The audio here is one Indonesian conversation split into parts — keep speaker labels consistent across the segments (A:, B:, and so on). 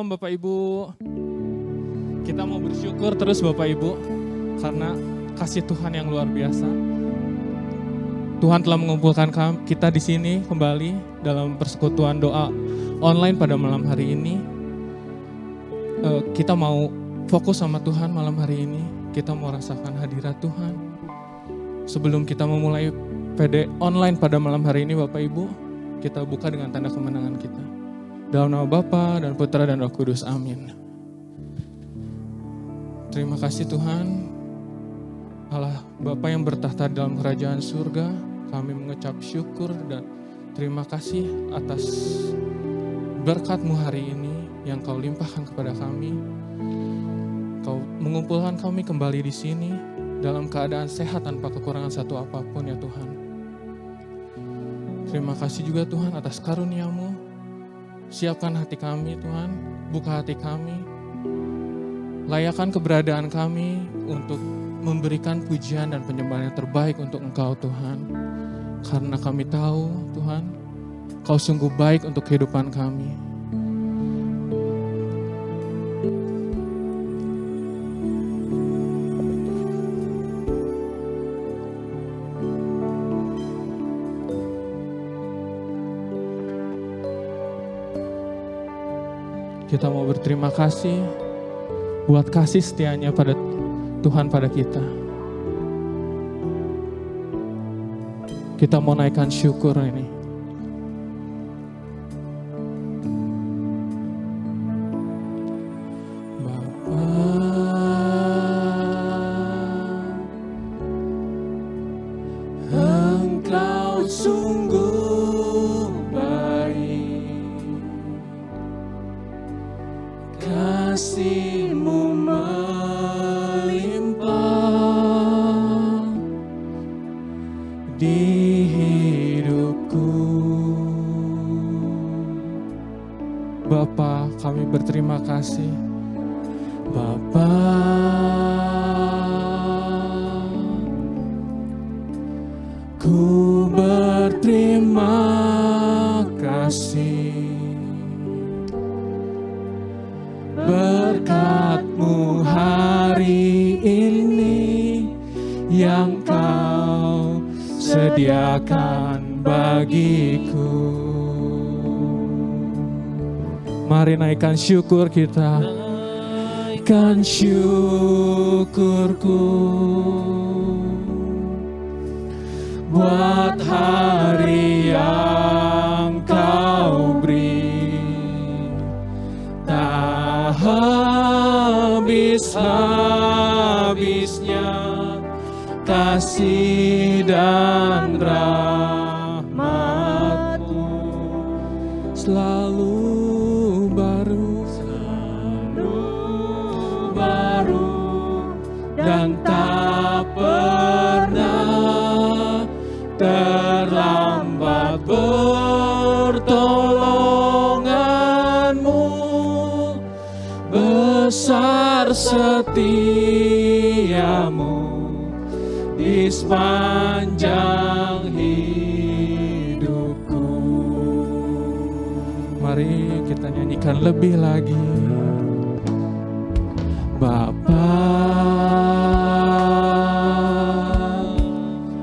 A: Shalom Bapak Ibu. Kita mau bersyukur terus Bapak Ibu karena kasih Tuhan yang luar biasa. Tuhan telah mengumpulkan kita di sini kembali dalam persekutuan doa online pada malam hari ini. Kita mau fokus sama Tuhan malam hari ini. Kita mau rasakan hadirat Tuhan. Sebelum kita memulai PD online pada malam hari ini Bapak Ibu, kita buka dengan tanda kemenangan kita. Dalam nama Bapa dan Putra dan Roh Kudus, amin. Terima kasih Tuhan, Allah Bapa yang bertahta dalam kerajaan surga, kami mengucap syukur dan terima kasih atas berkat-Mu hari ini yang Kau limpahkan kepada kami. Kau mengumpulkan kami kembali di sini dalam keadaan sehat tanpa kekurangan satu apapun ya Tuhan. Terima kasih juga Tuhan atas karunia-Mu. Siapkan hati kami Tuhan, buka hati kami, layakkan keberadaan kami untuk memberikan pujian dan penyembahan yang terbaik untuk Engkau Tuhan. Karena kami tahu Tuhan, Kau sungguh baik untuk kehidupan kami. Kita mau berterima kasih buat kasih setianya pada Tuhan pada kita. Kita mau naikkan syukur ini. Engkau sungguh baik, kasih-Mu melimpah di hidupku. Bapa, kami berterima kasih. Bapa, ku berterima kasih. Berkat-Mu hari ini yang Kau sediakan bagiku. Mari naikkan syukur kita. Naikkan syukurku buat hari yang Kau beri. Tak habis-habisnya kasih dan rahmat-Mu selalu baru dan tak pernah terlambat. Pertolongan-Mu besar, setia-Mu di sepanjang hidupku. Mari kita nyanyikan lebih lagi. Bapa,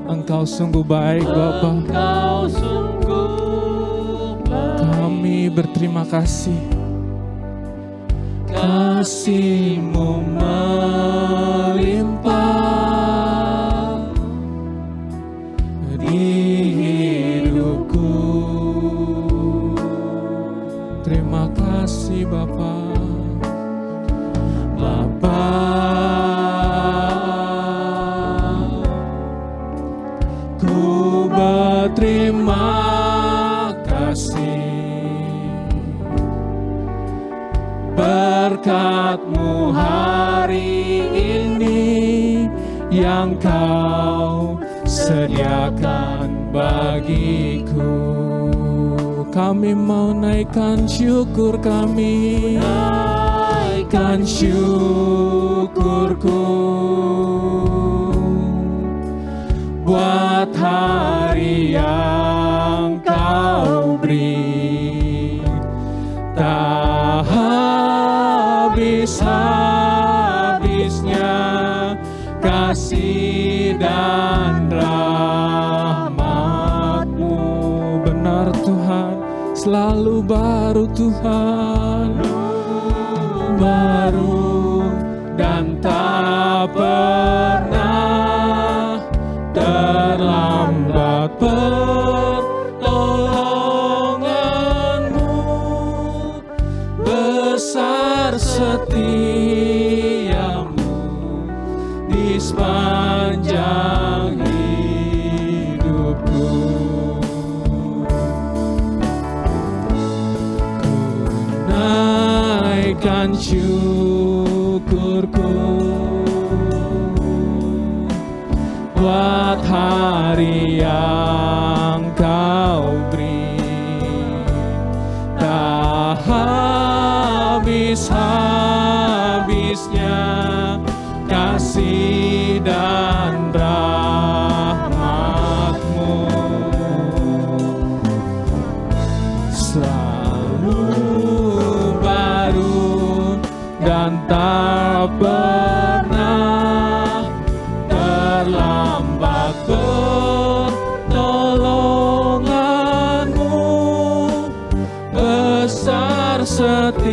A: Engkau sungguh baik Bapa.
B: Engkau sungguh baik.
A: Kami berterima kasih. Kasih-Mu melimpah di hidupku. Terima kasih Bapa. Bapa, ku berterima kasih. Berkat-Mu hari ini yang Kau sediakan bagiku. Kami mau naikkan syukur kami. Naikkan syukurku buat hari yang Kau beri. Tak habis-habisnya kasih dan rahmat-Mu. Benar Tuhan, selalu baru Tuhan, baru dan tak pernah terlambat pertolongan-Mu. Besar setia-Mu di sepanjang hidupku. Ku naikkan syukurku buat hari yang Kau beri. Tak habis-habisnya kasih dan rahmat-Mu. Selalu baru dan tak pernah terlambat pertolongan-Mu. Besar setia-Mu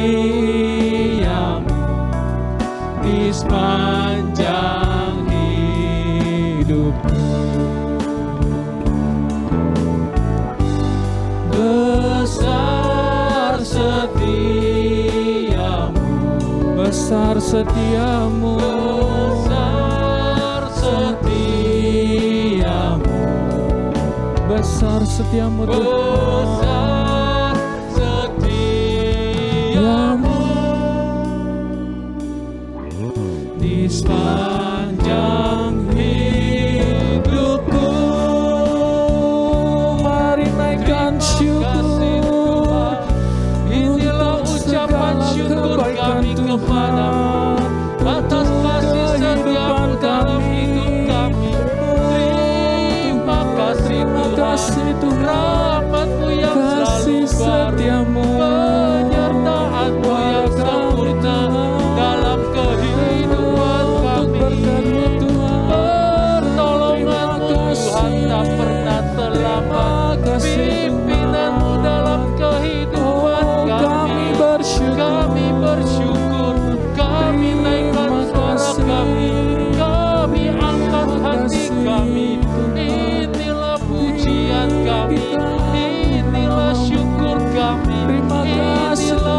A: di sepanjang hidupku. Besar setia-Mu, besar setia-Mu, besar setia-Mu, besar setiamu Tuhan, besar setiamu di sepanjang hidupku. Mari naikkan syukur, inilah ucapan syukur kami kepadamu atas kasih setiamu dalam hidup kami. Terima kasih Tuhan, rahmat-Mu yang selalu baru, penyertaan-Mu yang sempurna dalam kehidupan kami. Pertolongan Tuhan tak pernah terlambat, pimpinan-Mu dalam kehidupan kami. Kami bersyukur, kami naikkan suara kami angkat hati kami. Inilah pujian kami, inilah syukur kami, inilah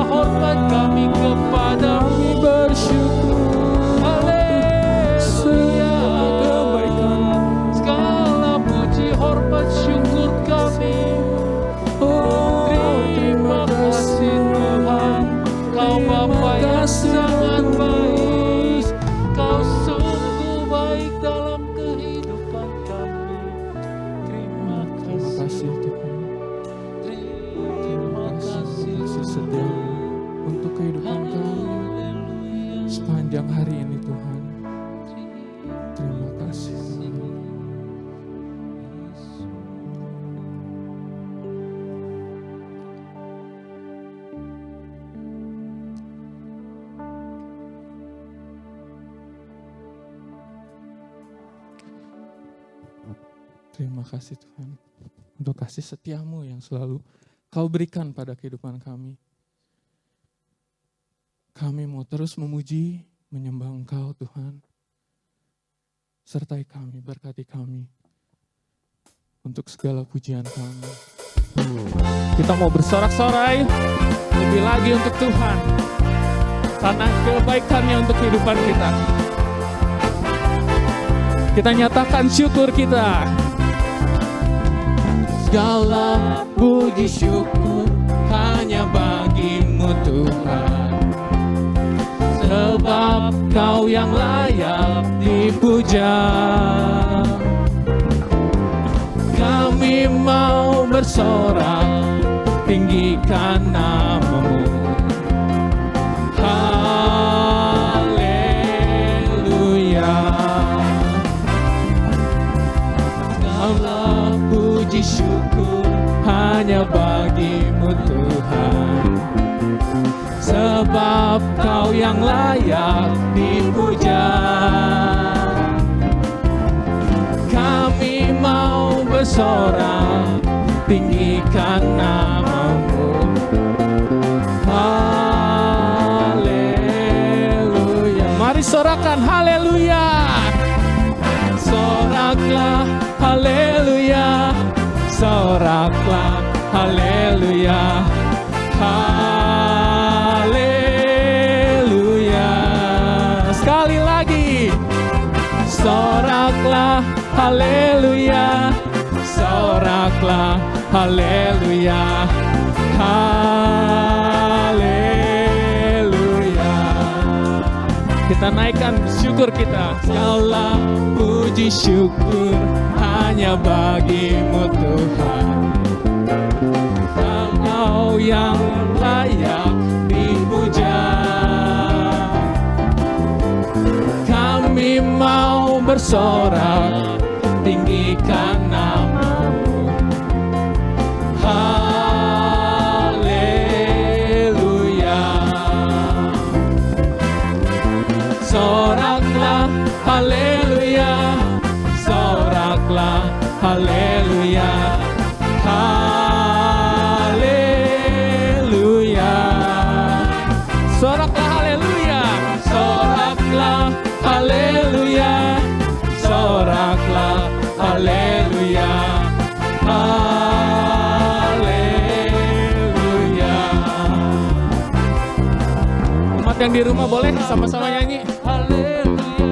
A: hormat kami kepada-Mu. Bersyukur, haleluya, segala puji hormat syukur kami. Oh, terima kasih Tuhan, Kau Bapa yang sangat baik, Kau sungguh baik dalam kehidupan kami. Terima kasih Tuhan, terima kasih setiamu untuk kehidupan kami sepanjang hari ini Tuhan. Terima kasih Tuhan. Terima kasih Tuhan untuk kasih setiamu yang selalu Kau berikan pada kehidupan kami. Kami mau terus memuji, menyembah Engkau Tuhan. Sertai kami, berkati kami untuk segala pujian kami. Kita mau bersorak-sorai lebih lagi untuk Tuhan, karena kebaikannya untuk kehidupan kita. Kita nyatakan syukur kita. Segala puji syukur hanya bagi-Mu Tuhan, sebab Kau yang layak dipuja. Kami mau bersorak, tinggikan nama-Mu. Haleluya. Segala puji syukur hanya bagi-Mu Tuhan, sebab sebab Kau yang layak dipuja. Kami mau bersorak, tinggikan nama-Mu. Haleluya. Mari sorakan haleluya. Soraklah haleluya. Soraklah haleluya. Haleluya. Sekali lagi. Soraklah haleluya. Soraklah haleluya. Haleluya. Kita naikkan syukur kita. Segala puji syukur hanya bagi-Mu Tuhan. Kau yang layak dipuja. Kami mau bersorak, tinggikan nama-Mu. Haleluya. Soraklah haleluya. Soraklah haleluya. Haleluya. Soraklah haleluya. Soraklah haleluya. Soraklah haleluya. Haleluya. Umat yang di rumah boleh sama-sama nyanyi. Haleluya.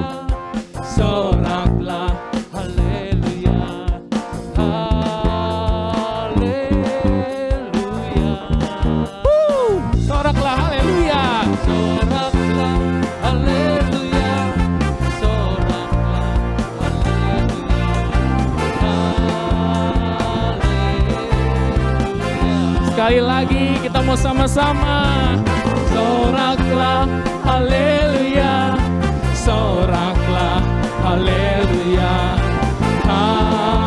A: Soraklah haleluya. Haleluya. Soraklah haleluya. Soraklah haleluya. Soraklah haleluya. Haleluya. Sekali lagi kita mau sama-sama. Soraklah haleluya. Soraklah haleluya. Haleluya.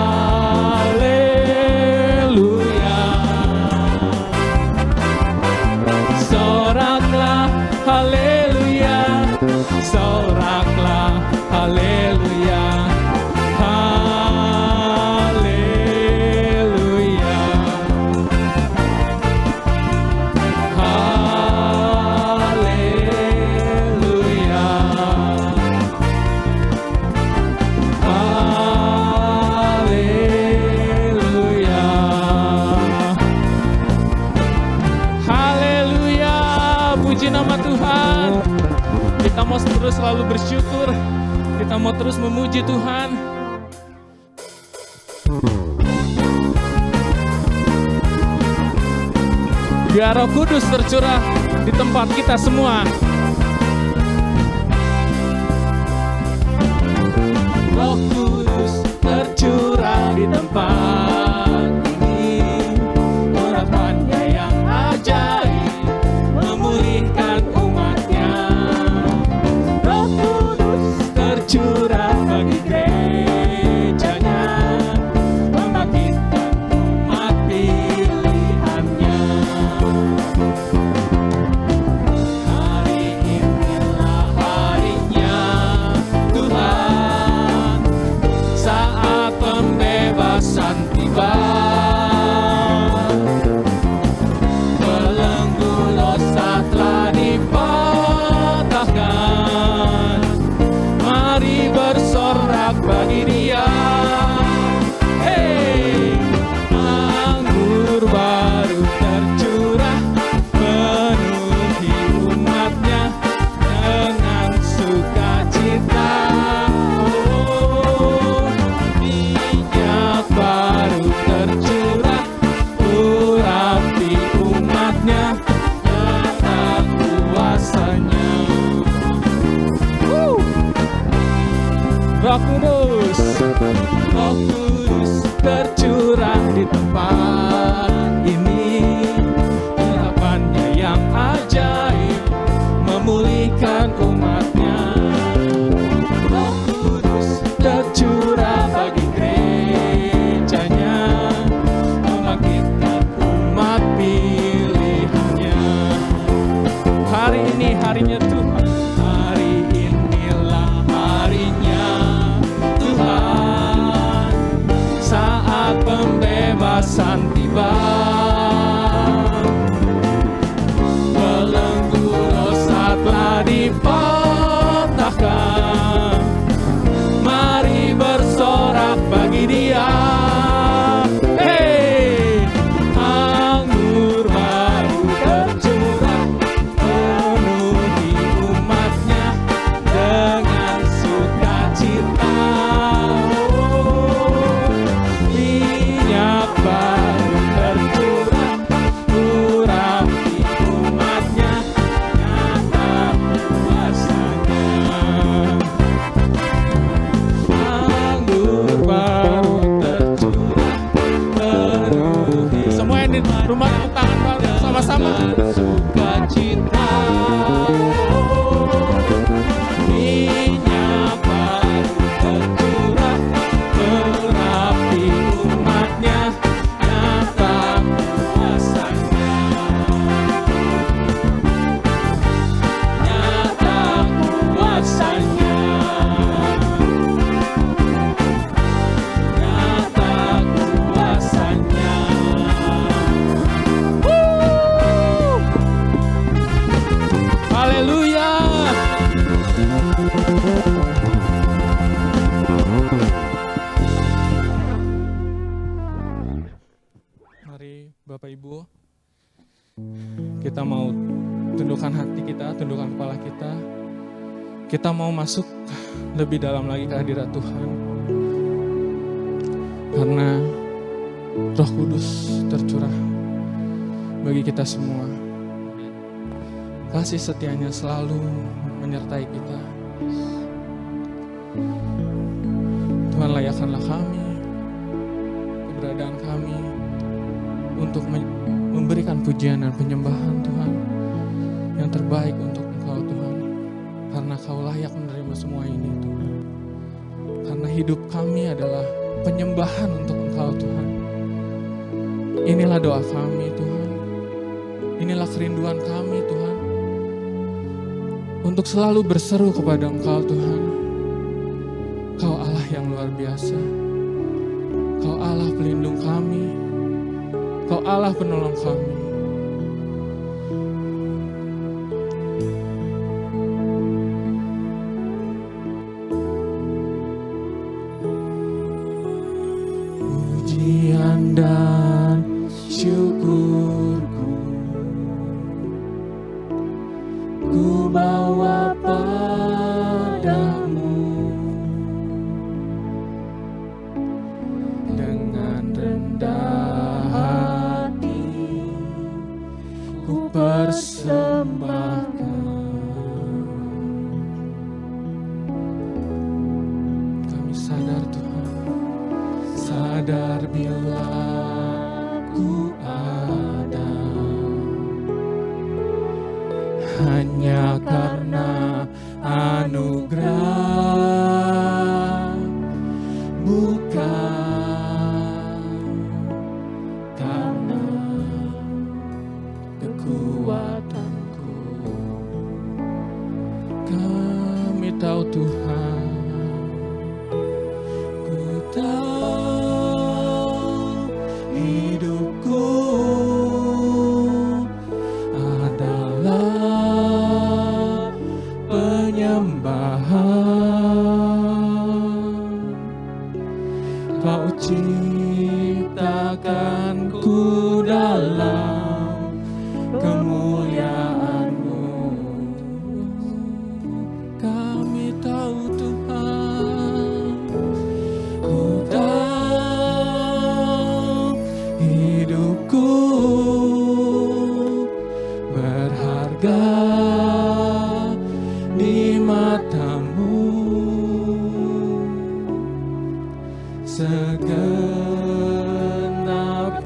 A: Soraklah haleluya. Soraklah haleluya. Haleluya. Haleluya. Haleluya. Haleluya. Puji nama Tuhan. Kita mau terus selalu bersyukur. Kita mau terus memuji Tuhan. Biar Roh Kudus tercurah di tempat kita semua. Roh Kudus tercurah di tempat ini. Urapannya yang ajaib memulihkan umatnya. Roh Kudus tercurah bagi gerejanya, membangkitkan umat pilihannya. Hari inilah harinya Tuhan, saat pembebasan tiba. Belenggu dosa telah dipatahkan. Mari bersorak bagi Dia. Hey, anggur baru tercurah, penuhi umatnya dengan sukacita. Oh, minyak baru tercurah, urapi umatnya, nyata kuasanya. Roh Kudus, Roh Kudus tercurah di tempat ini. Urapannya yang ajaib memulihkan umatnya. Roh Kudus tercurah bagi gerejanya, membangkitkan umat pilihannya. Hari Kita mau tundukkan hati kita, tundukkan kepala kita. Kita mau masuk lebih dalam lagi ke hadirat Tuhan. Karena Roh Kudus tercurah bagi kita semua. Kasih setianya selalu menyertai kita. Tuhan, layakkanlah kami, keberadaan kami untuk memberikan pujian dan penyembahan Tuhan yang terbaik untuk Engkau Tuhan. Karena Kau layak menerima semua ini Tuhan. Karena hidup kami adalah penyembahan untuk Engkau Tuhan. Inilah doa kami Tuhan. Inilah kerinduan kami Tuhan. Untuk selalu berseru kepada Engkau Tuhan. Kau Allah yang luar biasa. Kau Allah pelindung kami. Kau Allah penolong kami. Pujian dan syukurku ku bawa padamu. Dengan rendah hati ku persembahkan. Kami sadar Tuhan, sadar bila ku ada hanya karena anugerah, bukan karena kekuatanku. Kami tahu Tuhan, ku tahu hidupku adalah penyembahan. Kau ciptakanku dalam kemuliaan-Mu. Kami tahu Tuhan, ku tahu hidupku berharga di mata-Mu. Segenap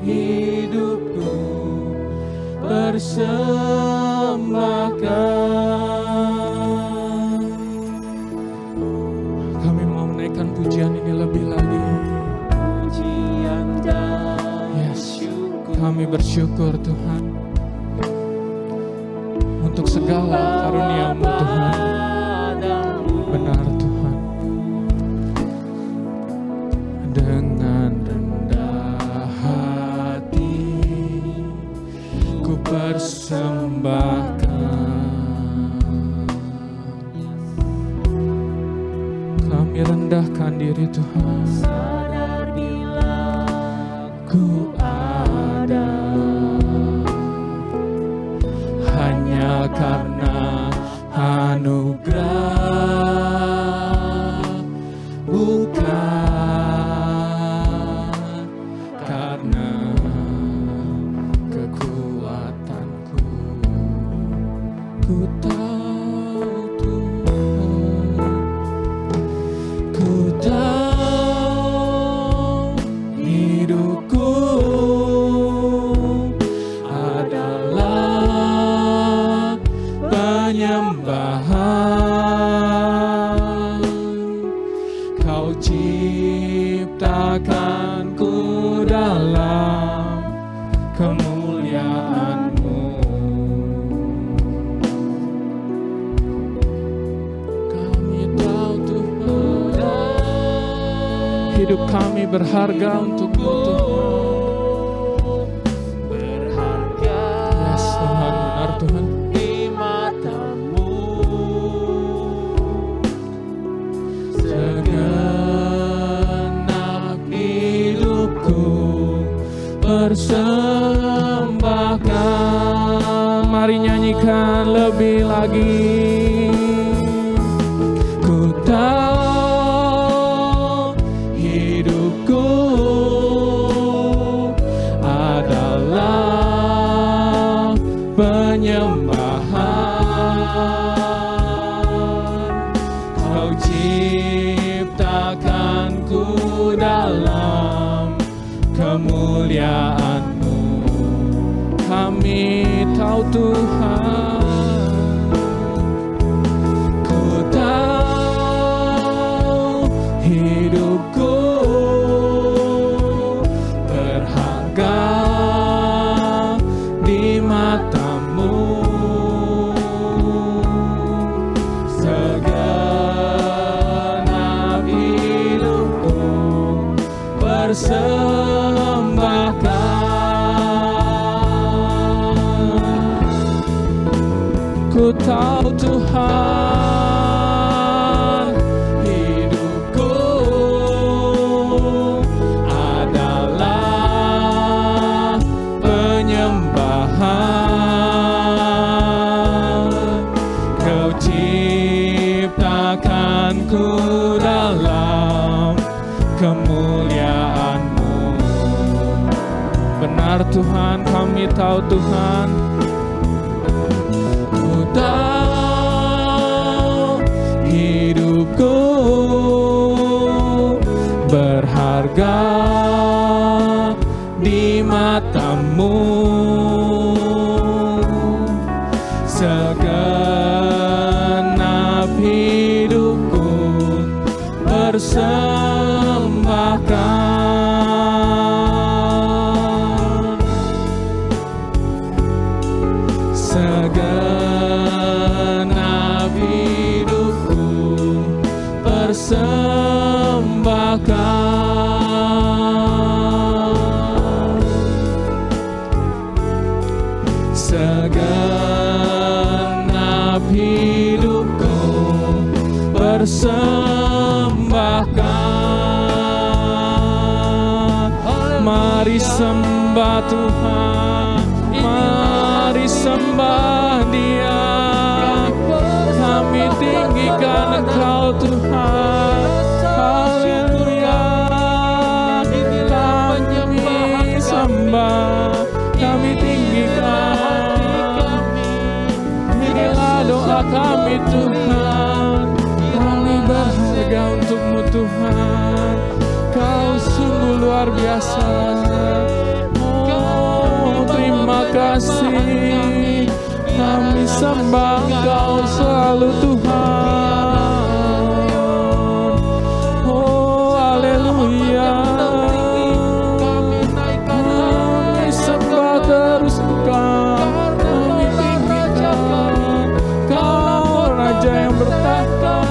A: hidupku persembahkan. Kami mau menaikkan pujian ini lebih lagi.
B: Pujian dan
A: Yes,
B: syukur
A: kami bersyukur Tuhan untuk segala karunia-Mu Tuhan.
B: padamu.
A: Benar Tuhan. Dengan rendah hati ku persembahkan. Kami rendahkan diri Tuhan.
B: Sadar bila
A: Ku ada hanya karena anugerah, bukan karena kekuatanku. Ku tahu Tuhan, ku tahu hidupku adalah penyembahan. Kau ciptakanku dalam kemuliaan-Mu. Kami tahu Tuhan, hidup kami berharga untuk-Mu Tuhan.
B: berharga
A: Yes Tuhan, benar Tuhan.
B: di mata-Mu.
A: Segenap hidupku persembahkan. mari nyanyikan lebih lagi. Ku tahu hidupku adalah penyembahan. Kau ciptakanku dalam kemuliaan-Mu. Kami tahu Tuhan, ku tahu hidupku berharga di mata-Mu. Segenap hidupku persembahkan. Ku tahu Tuhan, hidupku adalah penyembahan. Kau ciptakanku dalam kemuliaan-Mu. Benar Tuhan, kami tahu Tuhan. Ku tahu hidupku berharga di mata-Mu. Segenap hidupku persembahkan. Segenap hidupku persembahkan. Segenap hidupku persembahkan. Mari sembah Tuhan, mari sembah Dia. Kami tinggikan Engkau Tuhan. Haleluya. Kami sembah, kami tinggikan. Inilah doa kami Tuhan. Kami berharga untuk-Mu Tuhan. Kau sungguh luar biasa. Oh, terima kasih. Kami sembah Engkau selalu Tuhan. Oh, haleluya. Kami sembah terus Engkau. Kami tinggikan Kau Raja yang bertahta.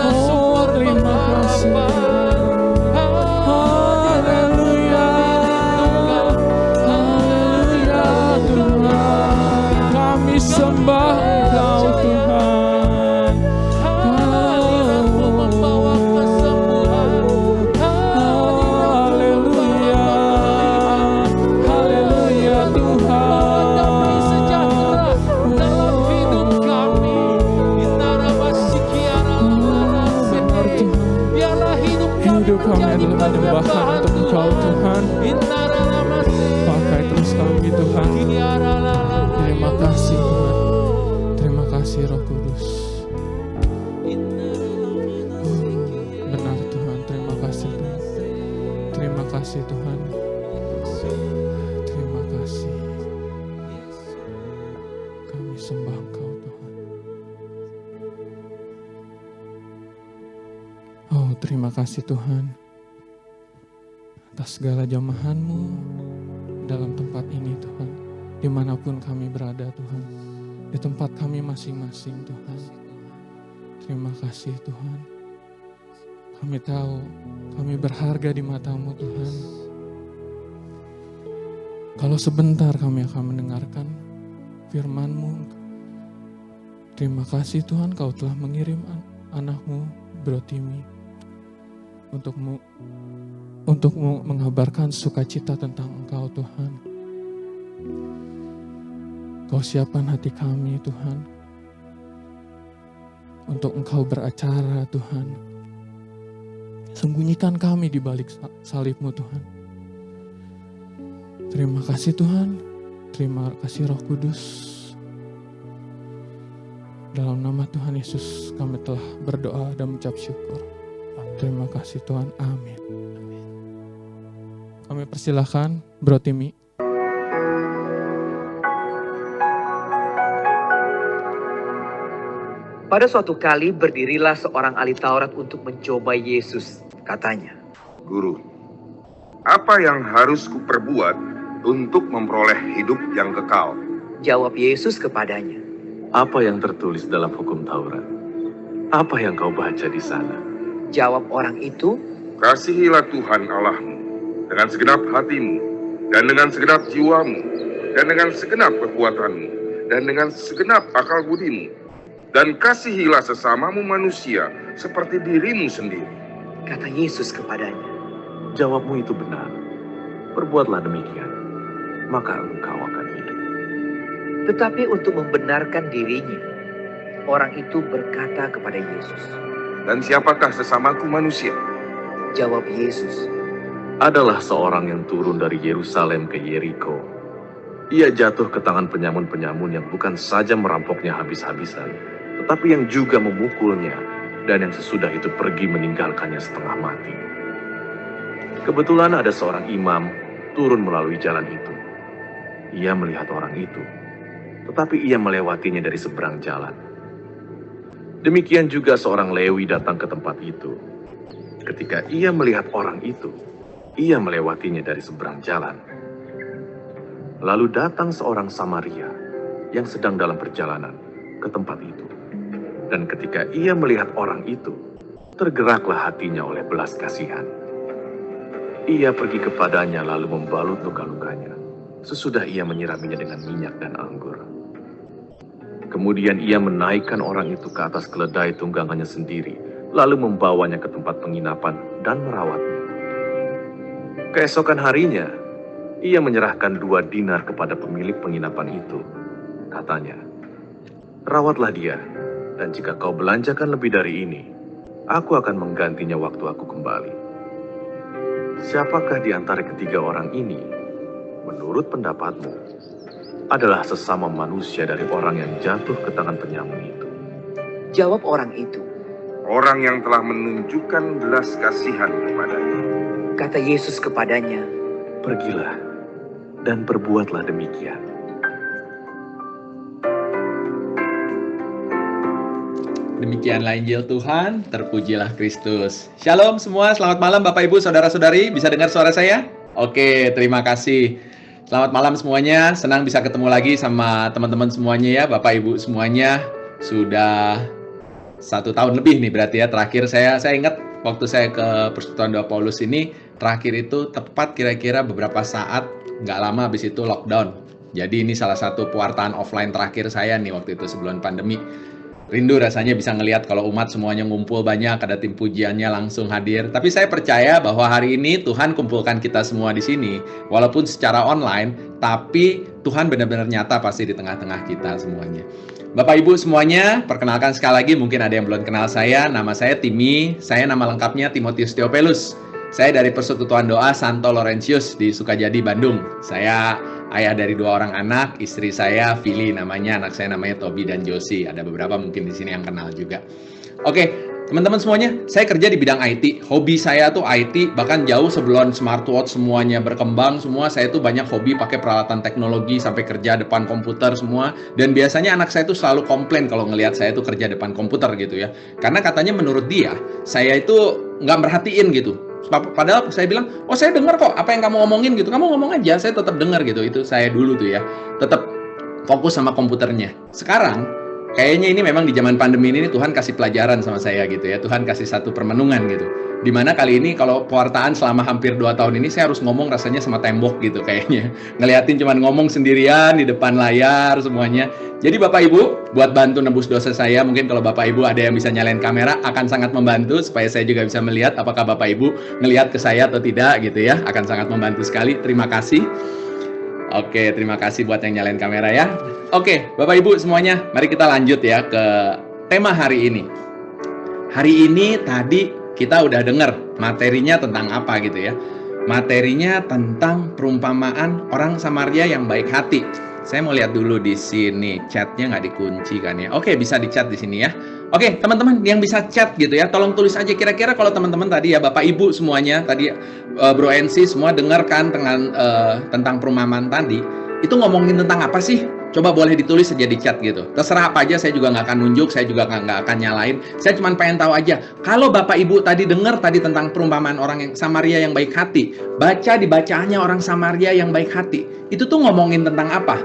A: Oh, terima kasih. Haleluya. Haleluya Tuhan. Kami sembah Engkau Tuhan. Haleluya. Haleluya Tuhan. Hidup kami adalah menyembahkan untuk Engkau Tuhan. Pakai terus kami Tuhan. Terima kasih Tuhan. Terima kasih Roh Kudus. Benar Tuhan, terima kasih Tuhan. Terima kasih Tuhan. Terima kasih. Kami sembah Engkau Tuhan. Oh, terima kasih Tuhan atas segala jamahan-Mu dalam tempat ini Tuhan. Dimanapun kami berada Tuhan, di tempat kami masing-masing Tuhan. Terima kasih Tuhan. Kami tahu kami berharga di mata-Mu Tuhan. Kalau sebentar kami akan mendengarkan firman-Mu. Terima kasih Tuhan, Kau telah mengirim anak-Mu Brotimi untuk mengabarkan sukacita tentang Engkau Tuhan. Kau siapkan hati kami Tuhan, untuk Engkau beracara Tuhan. Sembunyikan kami di balik salib-Mu Tuhan. Terima kasih Tuhan, terima kasih Roh Kudus. Dalam nama Tuhan Yesus kami telah berdoa dan mengucap syukur. Terima kasih Tuhan, amin. Kami persilahkan Bro Timi.
C: Pada suatu kali berdirilah seorang ahli Taurat untuk mencoba Yesus. Katanya,
D: Guru, apa yang harus kuperbuat untuk memperoleh hidup yang kekal?
C: jawab Yesus kepadanya.
E: Apa yang tertulis dalam hukum Taurat? Apa yang kau baca di sana?
C: Jawab orang itu,
D: Kasihilah Tuhan Allahmu dengan segenap hatimu, dan dengan segenap jiwamu, dan dengan segenap kekuatanmu, dan dengan segenap akal budimu. Dan kasihilah sesamamu manusia seperti dirimu sendiri.
C: kata Yesus kepadanya.
E: Jawabmu itu benar. Perbuatlah demikian, maka engkau akan hidup.
C: Tetapi untuk membenarkan dirinya, orang itu berkata kepada Yesus.
D: Dan siapakah sesamaku manusia?
C: Jawab Yesus,
E: Adalah seorang yang turun dari Yerusalem ke Yeriko. Ia jatuh ke tangan penyamun-penyamun yang bukan saja merampoknya habis-habisan, tetapi yang juga memukulnya, dan yang sesudah itu pergi meninggalkannya setengah mati. Kebetulan ada seorang imam turun melalui jalan itu. Ia melihat orang itu, tetapi ia melewatinya dari seberang jalan. Demikian juga seorang Lewi datang ke tempat itu. Ketika ia melihat orang itu, ia melewatinya dari seberang jalan. Lalu datang seorang Samaria yang sedang dalam perjalanan ke tempat itu. Dan ketika ia melihat orang itu, tergeraklah hatinya oleh belas kasihan. Ia pergi kepadanya lalu membalut luka-lukanya. Sesudah ia menyiraminya dengan minyak dan anggur. Kemudian ia menaikkan orang itu ke atas keledai tunggangannya sendiri, lalu membawanya ke tempat penginapan dan merawatnya. Keesokan harinya, ia menyerahkan 2 dinar kepada pemilik penginapan itu. Katanya, rawatlah dia, dan jika kau belanjakan lebih dari ini, aku akan menggantinya waktu aku kembali. Siapakah di antara ketiga orang ini, menurut pendapatmu, adalah sesama manusia dari orang yang jatuh ke tangan penyamun itu?
C: jawab orang itu.
D: Orang yang telah menunjukkan belas kasihan kepadanya.
C: Kata Yesus kepadanya,
E: Pergilah dan perbuatlah demikian.
F: Demikianlah Injil Tuhan, terpujilah Kristus. Shalom semua, selamat malam Bapak Ibu, Saudara-saudari, bisa dengar suara saya? Oke, terima kasih. Selamat malam semuanya, senang bisa ketemu lagi sama teman-teman semuanya ya, Bapak Ibu semuanya. Sudah 1 tahun lebih nih berarti ya, terakhir saya ingat waktu saya ke Persekutuan Doa Paulus ini, terakhir itu tepat kira-kira beberapa saat, nggak lama habis itu lockdown. Jadi ini salah satu pewartaan offline terakhir saya nih waktu itu sebelum pandemi. Rindu rasanya bisa ngelihat kalau umat semuanya ngumpul banyak, ada tim pujiannya langsung hadir. Tapi saya percaya bahwa hari ini Tuhan kumpulkan kita semua di sini, walaupun secara online, tapi Tuhan benar-benar nyata pasti di tengah-tengah kita semuanya. Bapak Ibu semuanya, perkenalkan sekali lagi, mungkin ada yang belum kenal saya, nama saya Timi, saya nama lengkapnya Timotius Theophilus. Saya dari Persekutuan Doa Santo Laurentius di Sukajadi, Bandung. Saya ayah dari 2 orang anak, istri saya Vili namanya, anak saya namanya Tobi dan Josie. Ada beberapa mungkin di sini yang kenal juga. Oke, teman-teman semuanya, saya kerja di bidang IT. Hobi saya tuh IT, bahkan jauh sebelum smartwatch semuanya berkembang, semua saya tuh banyak hobi pakai peralatan teknologi sampai kerja depan komputer semua. Dan biasanya anak saya tuh selalu komplain kalau ngelihat saya tuh kerja depan komputer gitu ya. Karena katanya menurut dia, saya itu nggak merhatiin gitu. Padahal saya bilang, oh saya dengar kok apa yang kamu ngomongin gitu. Kamu ngomong aja, saya tetap dengar gitu. Itu saya dulu tuh ya, tetap fokus sama komputernya. Sekarang, kayaknya ini memang di zaman pandemi ini Tuhan kasih pelajaran sama saya gitu ya. Tuhan kasih satu permenungan gitu. Dimana kali ini kalau pewartaan selama hampir 2 tahun ini saya harus ngomong rasanya sama tembok gitu kayaknya. Ngeliatin cuman ngomong sendirian di depan layar semuanya. Jadi Bapak Ibu, buat bantu nebus dosa saya, mungkin kalau Bapak Ibu ada yang bisa nyalain kamera akan sangat membantu supaya saya juga bisa melihat apakah Bapak Ibu ngelihat ke saya atau tidak gitu ya. Akan sangat membantu sekali. Terima kasih. Oke, terima kasih buat yang nyalain kamera ya. Oke, Bapak Ibu semuanya, mari kita lanjut ya ke tema hari ini. Hari ini tadi kita udah dengar materinya tentang apa gitu ya. Materinya tentang perumpamaan orang Samaria yang baik hati. Saya mau lihat dulu di sini, chatnya nggak dikunci kan ya. Oke, bisa di chat di sini ya. Oke, teman-teman yang bisa chat gitu ya, tolong tulis aja kira-kira kalau teman-teman tadi ya, Bapak Ibu semuanya tadi, Bro NC semua dengarkan tentang perumpamaan tadi, itu ngomongin tentang apa sih? Coba boleh ditulis aja di chat gitu. Terserah apa aja, saya juga nggak akan nunjuk, saya juga nggak akan nyalain. Saya cuma pengen tahu aja, kalau Bapak Ibu tadi dengar tadi tentang perumpamaan orang yang Samaria yang baik hati, baca di bacaannya orang Samaria yang baik hati, itu tuh ngomongin tentang apa?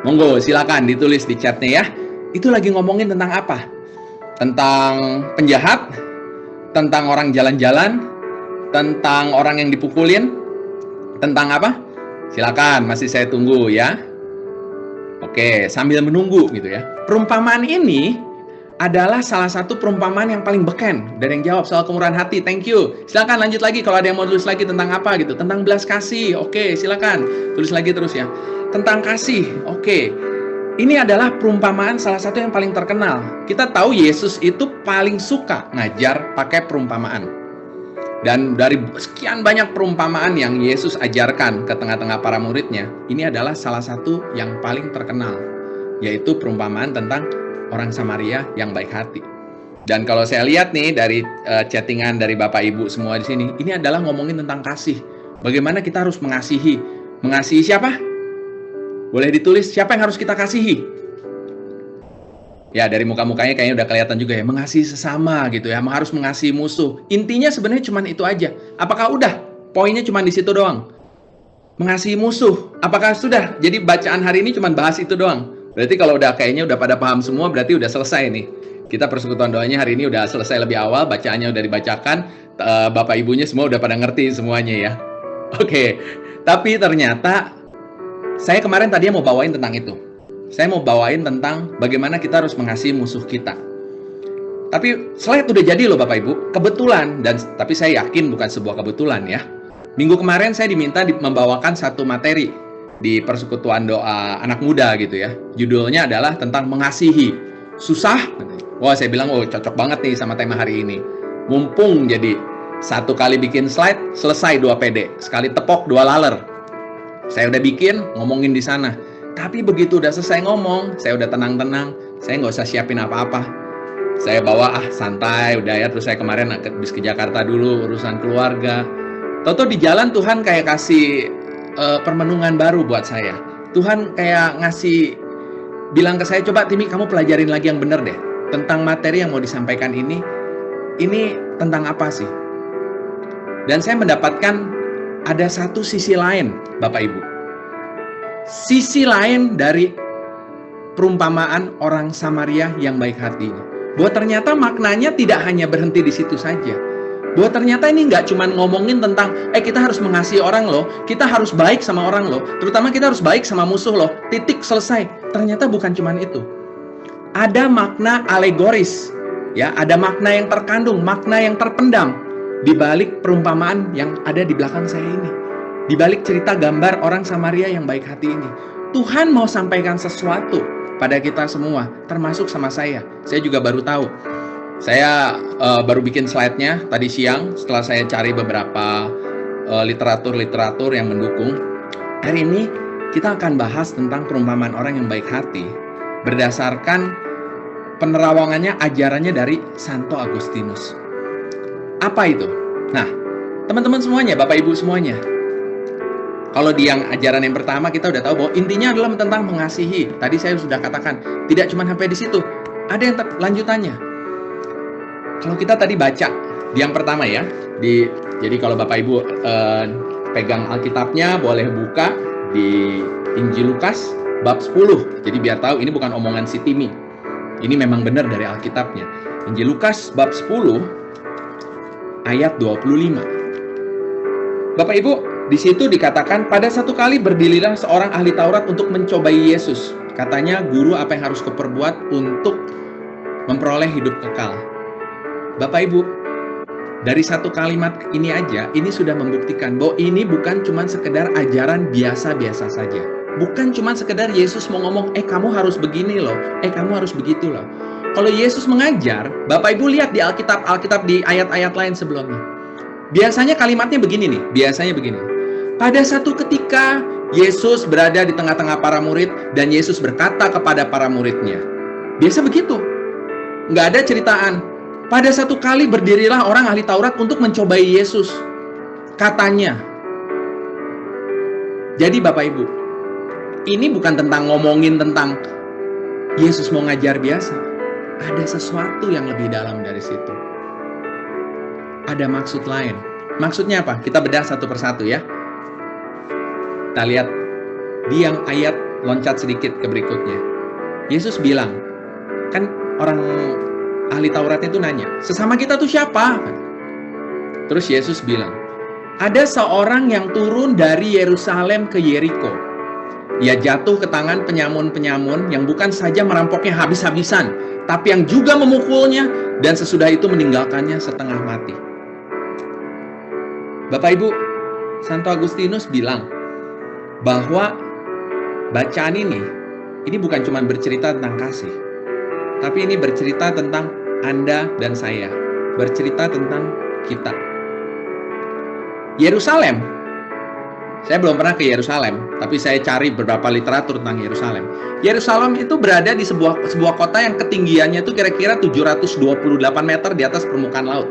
F: Monggo, silakan ditulis di chatnya ya. Itu lagi ngomongin tentang apa? Tentang penjahat, tentang orang jalan-jalan, tentang orang yang dipukulin, tentang apa? Silakan, masih saya tunggu ya. Oke, sambil menunggu gitu ya. Perumpamaan ini adalah salah satu perumpamaan yang paling beken. Dan yang jawab soal kemurahan hati, thank you. Silakan lanjut lagi kalau ada yang mau tulis lagi tentang apa gitu. Tentang belas kasih, oke silakan. Tulis lagi terus ya. Tentang kasih, oke. Ini adalah perumpamaan salah satu yang paling terkenal. Kita tahu Yesus itu paling suka ngajar pakai perumpamaan. Dan dari sekian banyak perumpamaan yang Yesus ajarkan ke tengah-tengah para muridnya, ini adalah salah satu yang paling terkenal, yaitu perumpamaan tentang orang Samaria yang baik hati. Dan kalau saya lihat nih dari chattingan dari Bapak Ibu semua di sini, ini adalah ngomongin tentang kasih. Bagaimana kita harus mengasihi. Mengasihi siapa? Boleh ditulis siapa yang harus kita kasihi? Ya, dari muka-mukanya kayaknya udah kelihatan juga ya. Mengasihi sesama gitu ya. Harus mengasihi musuh. Intinya sebenarnya cuma itu aja. Apakah udah? Poinnya cuma di situ doang. Mengasihi musuh. Apakah sudah? Jadi bacaan hari ini cuma bahas itu doang. Berarti kalau udah kayaknya udah pada paham semua, berarti udah selesai nih. Kita persekutuan doanya hari ini udah selesai lebih awal. Bacaannya udah dibacakan. Bapak ibunya semua udah pada ngerti semuanya ya. Oke. Tapi ternyata saya kemarin tadinya mau bawain tentang itu. Saya mau bawain tentang bagaimana kita harus mengasihi musuh kita. Tapi slide udah jadi loh Bapak Ibu. Kebetulan, tapi saya yakin bukan sebuah kebetulan ya. Minggu kemarin saya diminta membawakan satu materi di persekutuan doa anak muda gitu ya. Judulnya adalah tentang mengasihi. Susah? Wah, saya bilang, oh cocok banget nih sama tema hari ini. Mumpung jadi satu kali bikin slide, selesai 2 PD. Sekali tepok 2 laler. Saya udah bikin, ngomongin di sana. Tapi begitu udah selesai ngomong, saya udah tenang-tenang, saya nggak usah siapin apa-apa. Saya bawa, santai, udah ya. Terus saya kemarin habis ke Jakarta dulu, urusan keluarga. Toto di jalan Tuhan kayak kasih permenungan baru buat saya. Tuhan kayak bilang ke saya, coba Timi, kamu pelajarin lagi yang bener deh. Tentang materi yang mau disampaikan ini tentang apa sih? Dan saya mendapatkan ada satu sisi lain, Bapak Ibu. Sisi lain dari perumpamaan orang Samaria yang baik hati ini. Bahwa ternyata maknanya tidak hanya berhenti di situ saja. Bahwa ternyata ini nggak cuma ngomongin tentang, kita harus mengasihi orang loh, kita harus baik sama orang loh, terutama kita harus baik sama musuh loh, titik selesai. Ternyata bukan cuma itu. Ada makna alegoris, ya, ada makna yang terkandung, makna yang terpendam di balik perumpamaan yang ada di belakang saya ini. Di balik cerita gambar orang Samaria yang baik hati ini. Tuhan mau sampaikan sesuatu pada kita semua, termasuk sama saya. Saya juga baru tahu. Saya baru bikin slide-nya tadi siang setelah saya cari beberapa literatur yang mendukung. Hari ini kita akan bahas tentang perumpamaan orang yang baik hati berdasarkan penerawangannya, ajarannya dari Santo Agustinus. Apa itu? Nah, teman-teman semuanya, Bapak Ibu semuanya, kalau di yang ajaran yang pertama kita udah tahu bahwa intinya adalah tentang mengasihi. Tadi saya sudah katakan, tidak cuma sampai di situ. Ada yang lanjutannya. Kalau kita tadi baca di yang pertama ya, jadi kalau Bapak Ibu pegang Alkitabnya, boleh buka di Injil Lukas bab 10. Jadi biar tahu ini bukan omongan si Timi. Ini memang benar dari Alkitabnya. Injil Lukas bab 10 ayat 25. Bapak Ibu, di situ dikatakan, pada satu kali berdirilah seorang ahli Taurat untuk mencobai Yesus. Katanya, guru, apa yang harus kuperbuat untuk memperoleh hidup kekal? Bapak Ibu, dari satu kalimat ini aja, ini sudah membuktikan bahwa ini bukan cuma sekedar ajaran biasa-biasa saja. Bukan cuma sekedar Yesus mau ngomong, kamu harus begini loh, kamu harus begitu loh. Kalau Yesus mengajar, Bapak Ibu lihat di Alkitab di ayat-ayat lain sebelumnya. Biasanya kalimatnya begini nih, Pada satu ketika, Yesus berada di tengah-tengah para murid, dan Yesus berkata kepada para muridnya. Biasa begitu. Nggak ada ceritaan. Pada satu kali berdirilah orang ahli Taurat untuk mencobai Yesus. Katanya. Jadi Bapak Ibu, ini bukan tentang ngomongin tentang Yesus mau ngajar biasa. Ada sesuatu yang lebih dalam dari situ. Ada maksud lain. Maksudnya apa? Kita bedah satu persatu ya. Kita lihat di yang ayat loncat sedikit ke berikutnya. Yesus bilang, kan orang ahli Taurat itu nanya, sesama kita tuh siapa? Terus Yesus bilang, ada seorang yang turun dari Yerusalem ke Yeriko. Ia jatuh ke tangan penyamun-penyamun yang bukan saja merampoknya habis-habisan, tapi yang juga memukulnya, dan sesudah itu meninggalkannya setengah mati. Bapak Ibu, Santo Agustinus bilang bahwa bacaan ini bukan cuma bercerita tentang kasih, tapi ini bercerita tentang Anda dan saya, bercerita tentang kita. Yerusalem, saya belum pernah ke Yerusalem, tapi saya cari beberapa literatur tentang Yerusalem. Yerusalem itu berada di sebuah kota yang ketinggiannya itu kira-kira 728 meter di atas permukaan laut.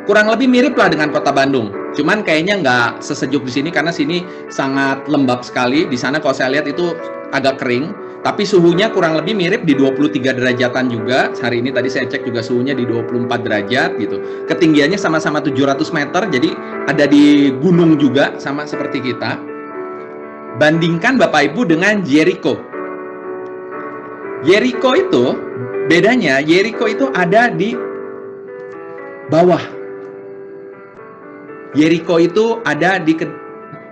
F: Kurang lebih mirip lah dengan kota Bandung. Cuman kayaknya nggak sesejuk di sini karena sini sangat lembab sekali. Di sana kalau saya lihat itu agak kering. Tapi suhunya kurang lebih mirip di 23 derajatan juga. Hari ini tadi saya cek juga suhunya di 24 derajat gitu. Ketinggiannya sama-sama 700 meter. Jadi ada di gunung juga sama seperti kita. Bandingkan Bapak Ibu dengan Yeriko. Yeriko itu bedanya, Yeriko itu ada di bawah. Yeriko itu ada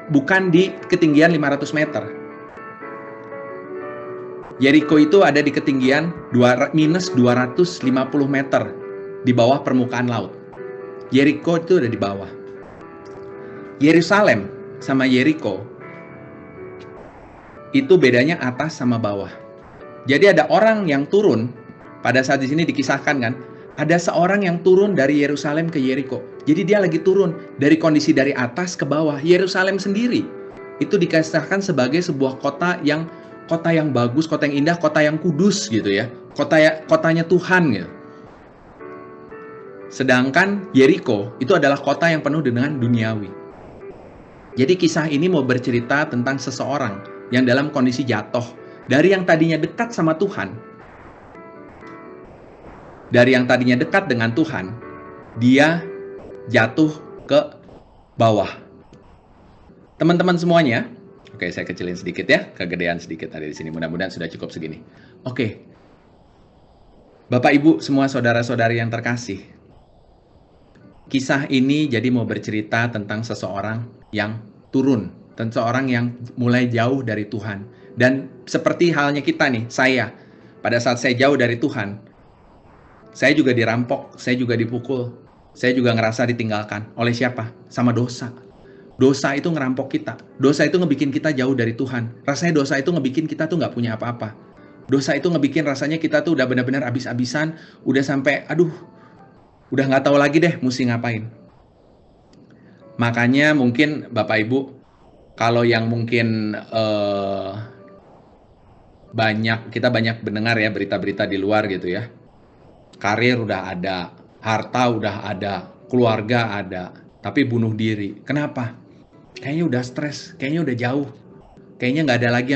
F: bukan di ketinggian 500 meter. Yeriko itu ada di ketinggian minus 250 meter di bawah permukaan laut. Yeriko itu ada di bawah. Yerusalem sama Yeriko itu bedanya atas sama bawah. Jadi ada orang yang turun, pada saat di sini dikisahkan kan, ada seorang yang turun dari Yerusalem ke Yeriko. Jadi dia lagi turun dari kondisi dari atas ke bawah. Yerusalem sendiri itu dikisahkan sebagai sebuah kota yang bagus, kota yang indah, kota yang kudus gitu ya. Kotanya Tuhan gitu. Sedangkan Yeriko itu adalah kota yang penuh dengan duniawi. Jadi kisah ini mau bercerita tentang seseorang yang dalam kondisi jatuh dari yang tadinya dekat sama Tuhan. Dari yang tadinya dekat dengan Tuhan, dia jatuh ke bawah. Teman-teman semuanya, oke saya kecilin sedikit ya, kegedean sedikit ada di sini. Mudah-mudahan sudah cukup segini. Oke, Bapak Ibu semua saudara-saudari yang terkasih, kisah ini jadi mau bercerita tentang seseorang yang turun, tentang seseorang yang mulai jauh dari Tuhan. Dan seperti halnya kita nih, saya, pada saat saya jauh dari Tuhan, saya juga dirampok, saya juga dipukul, saya juga ngerasa ditinggalkan. Oleh siapa? Sama dosa. Dosa itu ngerampok kita. Dosa itu ngebikin kita jauh dari Tuhan. Rasanya dosa itu ngebikin kita tuh nggak punya apa-apa. Dosa itu ngebikin rasanya kita tuh udah benar-benar habis-habisan, udah sampai, udah nggak tahu lagi deh mesti ngapain. Makanya mungkin Bapak Ibu, kalau yang mungkin kita banyak mendengar ya berita-berita di luar gitu ya. Karir udah ada, harta udah ada, keluarga ada, tapi bunuh diri. Kenapa? Kayaknya udah stres, kayaknya udah jauh, kayaknya nggak ada lagi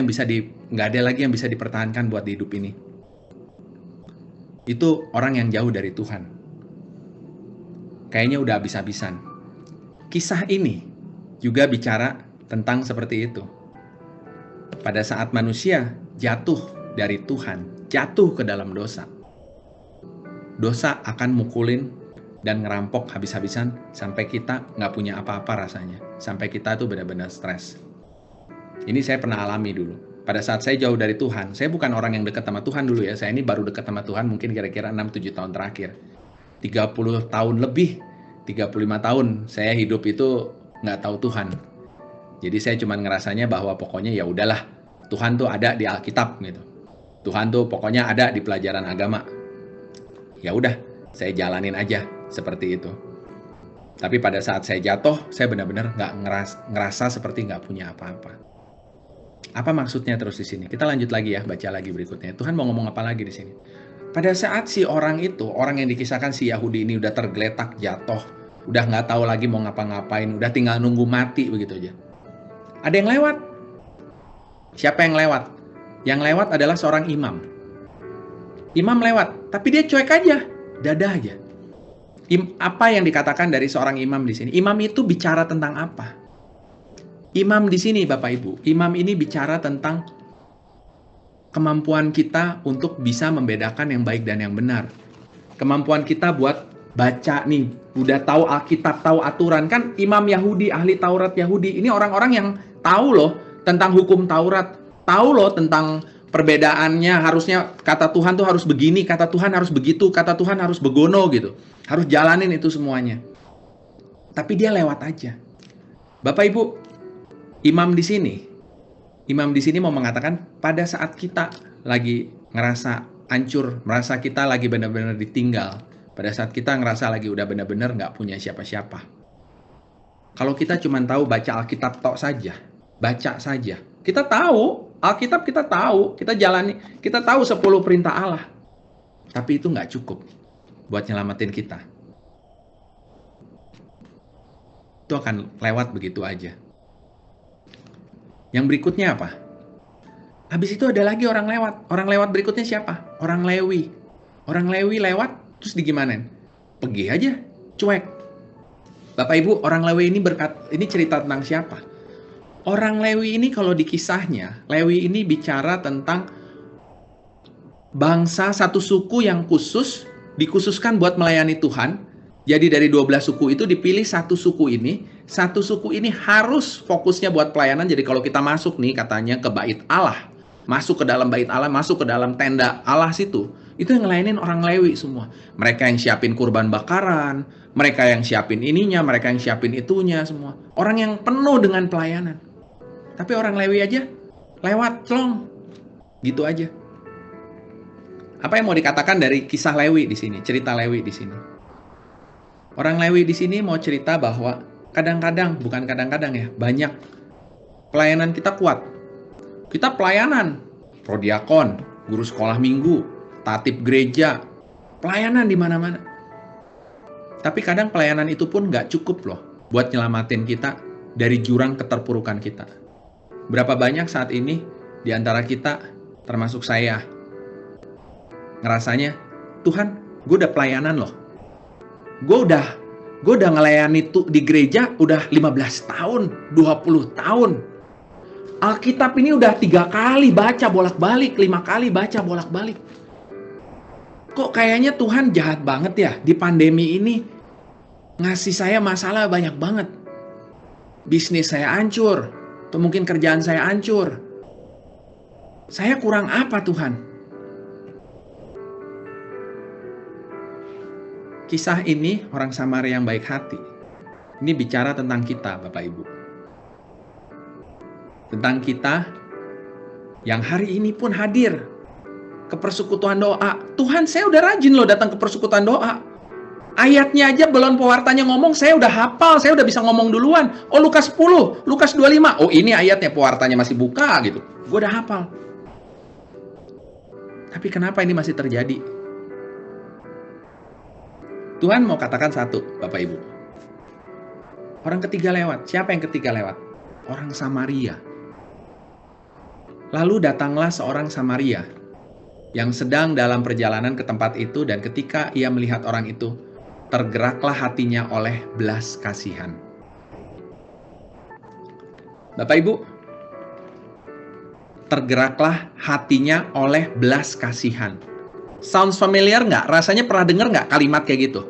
F: yang bisa dipertahankan buat di hidup ini. Itu orang yang jauh dari Tuhan. Kayaknya udah habis-habisan. Kisah ini juga bicara tentang seperti itu. Pada saat manusia jatuh dari Tuhan, jatuh ke dalam dosa. Dosa akan mukulin dan ngerampok habis-habisan sampai kita nggak punya apa-apa rasanya. Sampai kita tuh benar-benar stres. Ini saya pernah alami dulu. Pada saat saya jauh dari Tuhan, saya bukan orang yang dekat sama Tuhan dulu ya. Saya ini baru dekat sama Tuhan mungkin kira-kira 6-7 tahun terakhir. 30 tahun lebih, 35 tahun saya hidup itu nggak tahu Tuhan. Jadi saya cuma ngerasanya bahwa pokoknya ya udahlah, Tuhan tuh ada di Alkitab gitu. Tuhan tuh pokoknya ada di pelajaran agama. Ya udah, saya jalanin aja seperti itu. Tapi pada saat saya jatuh, saya benar-benar nggak ngerasa seperti nggak punya apa-apa. Apa maksudnya terus di sini? Kita lanjut lagi ya, baca lagi berikutnya. Tuhan mau ngomong apa lagi di sini? Pada saat si orang itu, orang yang dikisahkan si Yahudi ini udah tergeletak jatuh, udah nggak tahu lagi mau ngapa-ngapain, udah tinggal nunggu mati begitu aja. Ada yang lewat. Siapa yang lewat? Yang lewat adalah seorang imam. Imam lewat, tapi dia cuek aja, dadah aja. Apa yang dikatakan dari seorang imam di sini? Imam itu bicara tentang apa? Imam di sini, Bapak Ibu, imam ini bicara tentang kemampuan kita untuk bisa membedakan yang baik dan yang benar. Kemampuan kita buat baca nih, udah tahu Alkitab, tahu aturan. Kan imam Yahudi, ahli Taurat Yahudi, ini orang-orang yang tahu loh tentang hukum Taurat, tahu loh tentang perbedaannya, harusnya kata Tuhan tuh harus begini, kata Tuhan harus begitu, kata Tuhan harus begono gitu. Harus jalanin itu semuanya. Tapi dia lewat aja. Bapak Ibu, imam di sini mau mengatakan pada saat kita lagi ngerasa hancur, merasa kita lagi benar-benar ditinggal, pada saat kita ngerasa lagi udah benar-benar nggak punya siapa-siapa. Kalau kita cuma tahu baca Alkitab tok saja, baca saja. Kita tahu, Alkitab kita tahu, kita jalani, kita tahu 10 perintah Allah. Tapi itu nggak cukup buat nyelamatin kita. Itu akan lewat begitu aja. Yang berikutnya apa? Habis itu ada lagi orang lewat. Orang lewat berikutnya siapa? Orang Lewi. Orang Lewi lewat, terus digimanain? Pergi aja, cuek. Bapak Ibu, orang Lewi ini ini cerita tentang siapa? Orang Lewi ini kalau di kisahnya, Lewi ini bicara tentang bangsa satu suku yang khusus, dikhususkan buat melayani Tuhan. Jadi dari 12 suku itu dipilih satu suku ini harus fokusnya buat pelayanan. Jadi kalau kita masuk nih katanya ke bait Allah, masuk ke dalam bait Allah, masuk ke dalam tenda Allah situ, itu yang ngelayanin orang Lewi semua. Mereka yang siapin kurban bakaran, mereka yang siapin ininya, mereka yang siapin itunya semua. Orang yang penuh dengan pelayanan. Tapi orang Lewi aja lewat, celong. Gitu aja. Apa yang mau dikatakan dari kisah Lewi di sini, cerita Lewi di sini? Orang Lewi di sini mau cerita bahwa kadang-kadang, bukan kadang-kadang ya, banyak pelayanan kita kuat. Kita pelayanan, prodiakon, guru sekolah minggu, tatib gereja, pelayanan di mana-mana. Tapi kadang pelayanan itu pun nggak cukup loh buat nyelamatin kita dari jurang keterpurukan kita. Berapa banyak saat ini di antara kita, termasuk saya, ngerasanya, Tuhan, gue udah pelayanan loh. Gue udah ngelayani di gereja udah 15 tahun, 20 tahun. Alkitab ini udah 3 kali baca bolak-balik, 5 kali baca bolak-balik. Kok kayaknya Tuhan jahat banget ya di pandemi ini, ngasih saya masalah banyak banget. Bisnis saya hancur, atau mungkin kerjaan saya hancur. Saya kurang apa Tuhan? Kisah ini orang Samaria yang baik hati. Ini bicara tentang kita, Bapak Ibu. Tentang kita yang hari ini pun hadir ke persekutuan doa. Tuhan, saya udah rajin loh datang ke persekutuan doa. Ayatnya aja belum pewartanya ngomong, saya udah hafal, saya udah bisa ngomong duluan. Oh, Lukas 10, Lukas 25. Oh, ini ayatnya pewartanya masih buka gitu. Gue udah hafal. Tapi kenapa ini masih terjadi? Tuhan mau katakan satu, Bapak Ibu. Orang ketiga lewat. Siapa yang ketiga lewat? Orang Samaria. Lalu datanglah seorang Samaria yang sedang dalam perjalanan ke tempat itu, dan ketika ia melihat orang itu, tergeraklah hatinya oleh belas kasihan. Bapak Ibu, tergeraklah hatinya oleh belas kasihan. Sounds familiar nggak? Rasanya pernah dengar nggak kalimat kayak gitu?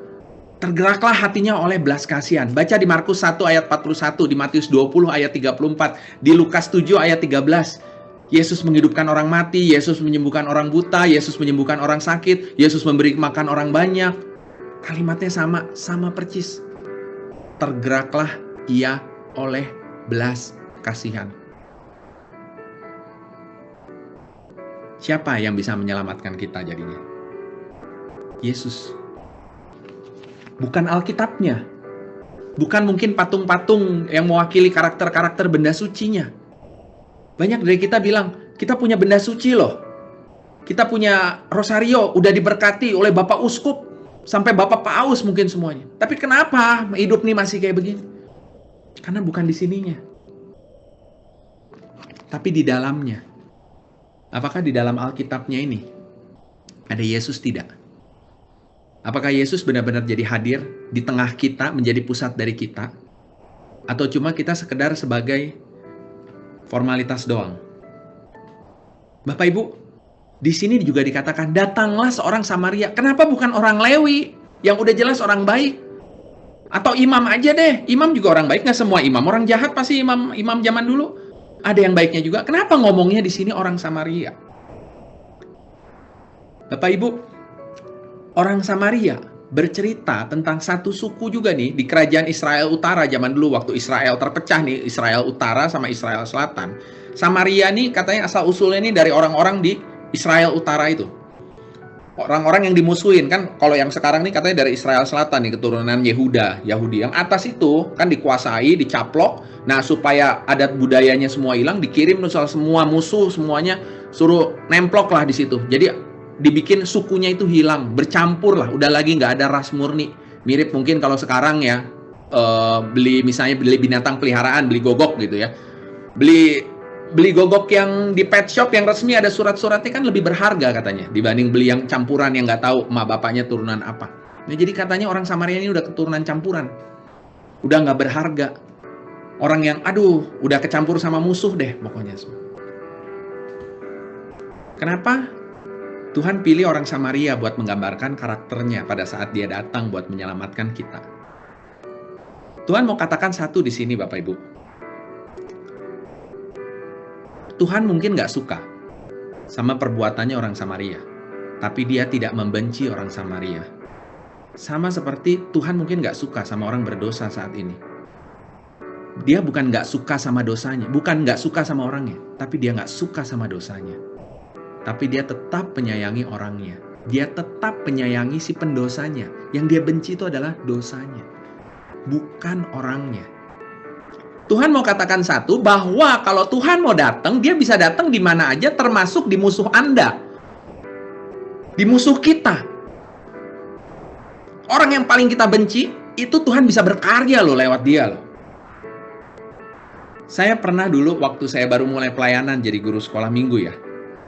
F: Tergeraklah hatinya oleh belas kasihan. Baca di Markus 1 ayat 41, di Matius 20 ayat 34, di Lukas 7 ayat 13. Yesus menghidupkan orang mati, Yesus menyembuhkan orang buta, Yesus menyembuhkan orang sakit, Yesus memberi makan orang banyak. Kalimatnya sama percis. Tergeraklah ia oleh belas kasihan. Siapa yang bisa menyelamatkan kita jadinya? Yesus. Bukan Alkitabnya. Bukan mungkin patung-patung yang mewakili karakter-karakter benda sucinya. Banyak dari kita bilang, kita punya benda suci loh. Kita punya rosario, udah diberkati oleh Bapak Uskup, sampai Bapak Paus mungkin semuanya. Tapi kenapa hidup nih masih kayak begini? Karena bukan di sininya. Tapi di dalamnya. Apakah di dalam Alkitabnya ini ada Yesus tidak? Apakah Yesus benar-benar jadi hadir di tengah kita, menjadi pusat dari kita? Atau cuma kita sekedar sebagai formalitas doang? Bapak Ibu, di sini juga dikatakan, datanglah seorang Samaria. Kenapa bukan orang Lewi yang udah jelas orang baik? Atau imam aja deh. Imam juga orang baik, nggak semua imam. Orang jahat pasti imam zaman dulu. Ada yang baiknya juga. Kenapa ngomongnya di sini orang Samaria? Bapak Ibu, orang Samaria bercerita tentang satu suku juga nih di kerajaan Israel Utara zaman dulu waktu Israel terpecah nih, Israel Utara sama Israel Selatan. Samaria nih katanya asal usulnya nih dari orang-orang di Israel Utara itu. Orang-orang yang dimusuhin kan, kalau yang sekarang nih katanya dari Israel Selatan nih, keturunan Yahudi. Yang atas itu kan dikuasai, dicaplok. Nah, supaya adat budayanya semua hilang, dikirim soal semua musuh semuanya suruh nemplok lah di situ. Jadi dibikin sukunya itu hilang, bercampur lah, udah lagi nggak ada ras murni. Mirip mungkin kalau sekarang ya, beli binatang peliharaan, beli gogok gitu ya. Beli gogok yang di pet shop yang resmi ada surat-suratnya kan lebih berharga katanya dibanding beli yang campuran yang nggak tahu emak bapaknya turunan apa. Nah, jadi katanya orang Samaria ini udah keturunan campuran, udah nggak berharga. Orang yang udah kecampur sama musuh deh pokoknya semua. Kenapa Tuhan pilih orang Samaria buat menggambarkan karakternya pada saat dia datang buat menyelamatkan kita? Tuhan mau katakan satu di sini Bapak Ibu. Tuhan mungkin nggak suka sama perbuatannya orang Samaria, tapi dia tidak membenci orang Samaria. Sama seperti Tuhan mungkin nggak suka sama orang berdosa saat ini. Dia bukan nggak suka sama dosanya, bukan nggak suka sama orangnya, tapi dia nggak suka sama dosanya. Tapi dia tetap menyayangi orangnya. Dia tetap menyayangi si pendosanya. Yang dia benci itu adalah dosanya, bukan orangnya. Tuhan mau katakan satu, bahwa kalau Tuhan mau datang, dia bisa datang di mana aja, termasuk di musuh Anda. Di musuh kita. Orang yang paling kita benci, itu Tuhan bisa berkarya loh lewat dia loh. Saya pernah dulu waktu saya baru mulai pelayanan jadi guru sekolah minggu ya.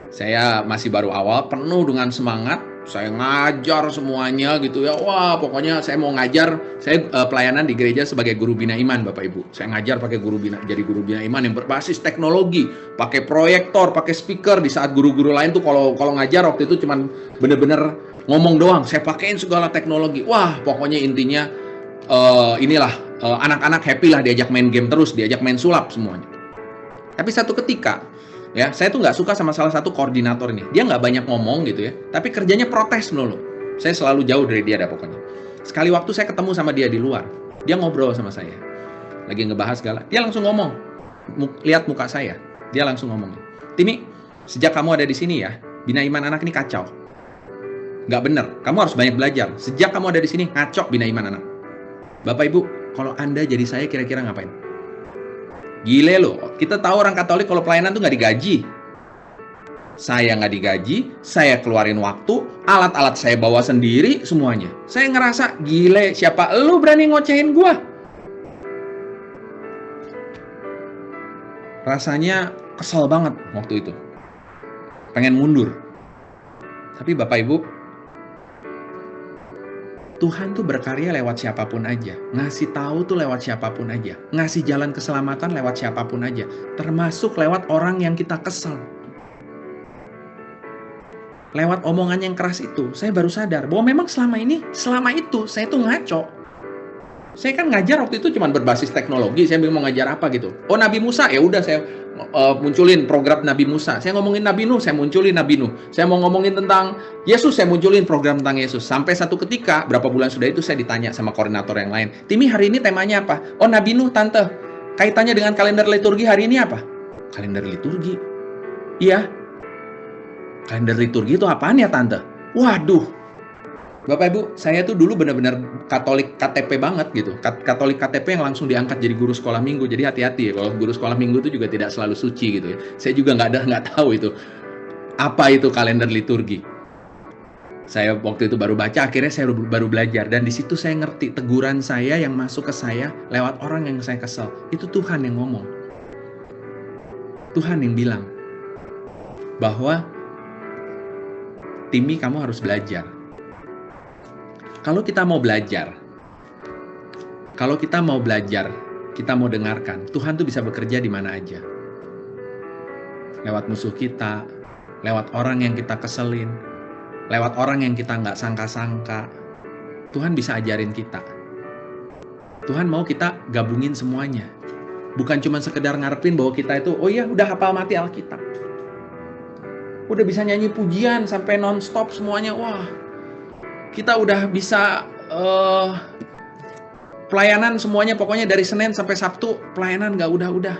F: Saya masih baru awal, penuh dengan semangat. Saya ngajar semuanya gitu ya. Wah, pokoknya saya mau ngajar. Saya pelayanan di gereja sebagai guru bina iman, Bapak Ibu. Saya ngajar pakai jadi guru bina iman yang berbasis teknologi, pakai proyektor, pakai speaker. Di saat guru-guru lain tuh kalau ngajar waktu itu cuman bener-bener ngomong doang. Saya pakein segala teknologi. Wah, pokoknya intinya anak-anak happy lah, diajak main game terus, diajak main sulap semuanya. Tapi satu ketika ya, saya tuh nggak suka sama salah satu koordinator ini. Dia nggak banyak ngomong gitu ya, tapi kerjanya protes melulu. Saya selalu jauh dari dia dah pokoknya. Sekali waktu saya ketemu sama dia di luar, dia ngobrol sama saya. Lagi ngebahas segala, dia langsung ngomong. Lihat muka saya, dia langsung ngomong. Timi, sejak kamu ada di sini ya, bina iman anak ini kacau. Nggak bener, kamu harus banyak belajar. Sejak kamu ada di sini, ngaco bina iman anak. Bapak Ibu, kalau Anda jadi saya kira-kira ngapain? Gile loh, kita tahu orang Katolik kalau pelayanan tuh nggak digaji. Saya nggak digaji, saya keluarin waktu, alat-alat saya bawa sendiri semuanya. Saya ngerasa, gile, siapa lu berani ngocehin gua? Rasanya kesel banget waktu itu. Pengen mundur. Tapi Bapak Ibu, Tuhan tuh berkarya lewat siapapun aja. Ngasih tahu tuh lewat siapapun aja. Ngasih jalan keselamatan lewat siapapun aja. Termasuk lewat orang yang kita kesel. Lewat omongan yang keras itu, saya baru sadar bahwa memang selama itu, saya tuh ngaco. Saya kan ngajar waktu itu cuma berbasis teknologi. Saya bingung mau ngajar apa gitu. Oh, Nabi Musa, ya udah saya munculin program Nabi Musa. Saya ngomongin Nabi Nuh, saya munculin Nabi Nuh. Saya mau ngomongin tentang Yesus, saya munculin program tentang Yesus. Sampai satu ketika, berapa bulan sudah itu saya ditanya sama koordinator yang lain. Timi, hari ini temanya apa? Oh, Nabi Nuh, Tante. Kaitannya dengan kalender liturgi hari ini apa? Kalender liturgi. Iya. Kalender liturgi itu apaan ya Tante? Waduh, Bapak Ibu, saya tuh dulu benar-benar Katolik KTP banget gitu. Katolik KTP yang langsung diangkat jadi guru sekolah minggu. Jadi hati-hati ya, kalau guru sekolah minggu itu juga tidak selalu suci gitu ya. Saya juga nggak tahu itu apa itu kalender liturgi. Saya waktu itu baru baca, akhirnya saya baru belajar. Dan di situ saya ngerti teguran saya yang masuk ke saya lewat orang yang saya kesel. Itu Tuhan yang ngomong. Tuhan yang bilang bahwa Timi, kamu harus belajar. Kalau kita mau belajar, kita mau dengarkan, Tuhan tuh bisa bekerja di mana aja. Lewat musuh kita, lewat orang yang kita keselin, lewat orang yang kita nggak sangka-sangka. Tuhan bisa ajarin kita. Tuhan mau kita gabungin semuanya. Bukan cuma sekedar ngarepin bahwa kita itu, oh iya udah hafal mati Alkitab. Udah bisa nyanyi pujian sampai non-stop semuanya, wah. Kita udah bisa pelayanan semuanya, pokoknya dari Senin sampai Sabtu pelayanan nggak udah.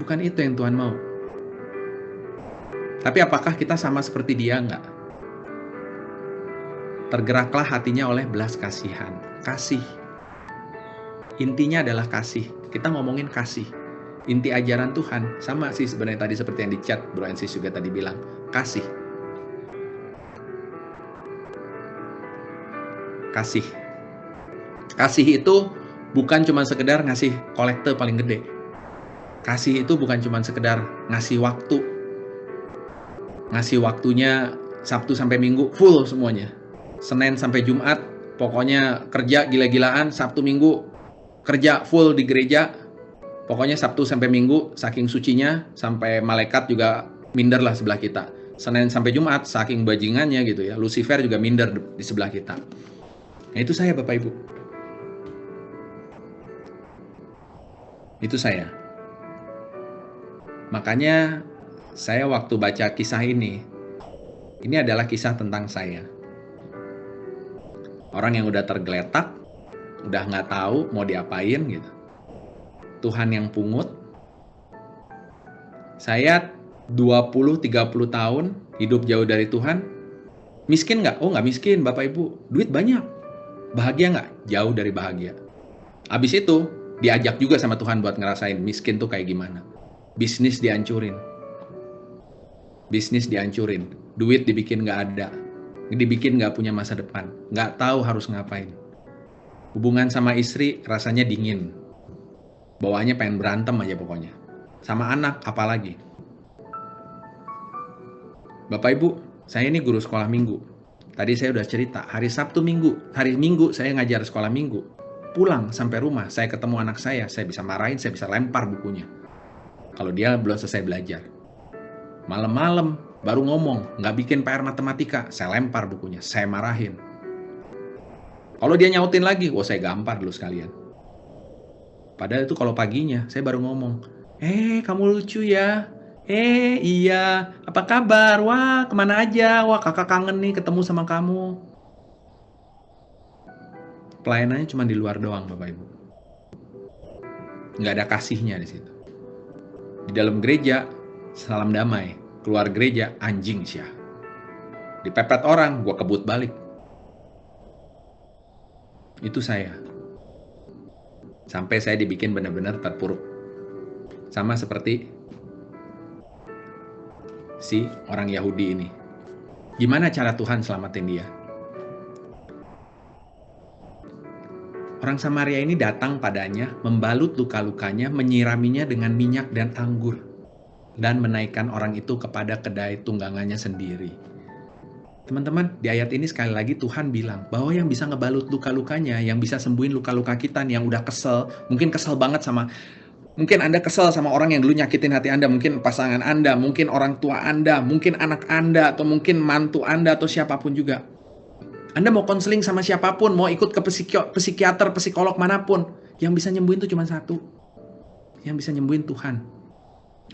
F: Bukan itu yang Tuhan mau. Tapi apakah kita sama seperti dia nggak? Tergeraklah hatinya oleh belas kasihan. Kasih. Intinya adalah kasih. Kita ngomongin kasih. Inti ajaran Tuhan sama sih sebenarnya tadi seperti yang di chat Bro Ensis juga tadi bilang. Kasih. Kasih. Kasih itu bukan cuma sekedar ngasih kolekte paling gede. Kasih itu bukan cuma sekedar ngasih waktu. Ngasih waktunya Sabtu sampai Minggu full semuanya. Senin sampai Jumat pokoknya kerja gila-gilaan, Sabtu Minggu kerja full di gereja. Pokoknya Sabtu sampai Minggu saking sucinya sampai malaikat juga minder lah sebelah kita. Senin sampai Jumat saking bajingannya gitu ya. Lucifer juga minder di sebelah kita. Nah, itu saya Bapak Ibu. Itu saya. Makanya saya waktu baca kisah ini adalah kisah tentang saya. Orang yang udah tergeletak, udah nggak tahu mau diapain gitu. Tuhan yang pungut. Saya 20-30 tahun hidup jauh dari Tuhan. Miskin nggak? Oh nggak miskin Bapak Ibu. Duit banyak. Bahagia nggak? Jauh dari bahagia. Abis itu diajak juga sama Tuhan buat ngerasain miskin tuh kayak gimana. Bisnis dihancurin. Duit dibikin nggak ada. Dibikin nggak punya masa depan. Nggak tahu harus ngapain. Hubungan sama istri rasanya dingin. Bawaannya pengen berantem aja pokoknya. Sama anak apalagi. Bapak Ibu, saya ini guru sekolah minggu. Tadi saya udah cerita, hari Sabtu Minggu, hari Minggu saya ngajar sekolah minggu. Pulang sampai rumah, saya ketemu anak saya bisa marahin, saya bisa lempar bukunya. Kalau dia belum selesai belajar. Malam-malam baru ngomong, nggak bikin PR matematika, saya lempar bukunya, saya marahin. Kalau dia nyautin lagi, saya gampar dulu sekalian. Padahal itu kalau paginya, saya baru ngomong, kamu lucu ya. Iya, apa kabar? Wah, kemana aja? Wah, kakak kangen nih ketemu sama kamu. Pelayanannya cuma di luar doang, Bapak Ibu. Nggak ada kasihnya di situ. Di dalam gereja, salam damai. Keluar gereja, anjing syah. Dipepet orang, gua kebut balik. Itu saya. Sampai saya dibikin benar-benar terpuruk. Sama seperti si orang Yahudi ini. Gimana cara Tuhan selamatin dia? Orang Samaria ini datang padanya, membalut luka-lukanya, menyiraminya dengan minyak dan anggur, dan menaikkan orang itu kepada kedai tunggangannya sendiri. Teman-teman, di ayat ini sekali lagi Tuhan bilang bahwa yang bisa ngebalut luka-lukanya, yang bisa sembuhin luka-luka kita nih, yang udah kesel, mungkin kesel banget mungkin Anda kesel sama orang yang dulu nyakitin hati Anda, mungkin pasangan Anda, mungkin orang tua Anda, mungkin anak Anda, atau mungkin mantu Anda, atau siapapun juga. Anda mau konseling sama siapapun, mau ikut ke psikiater, psikolog manapun, yang bisa nyembuhin itu cuma satu. Yang bisa nyembuhin Tuhan.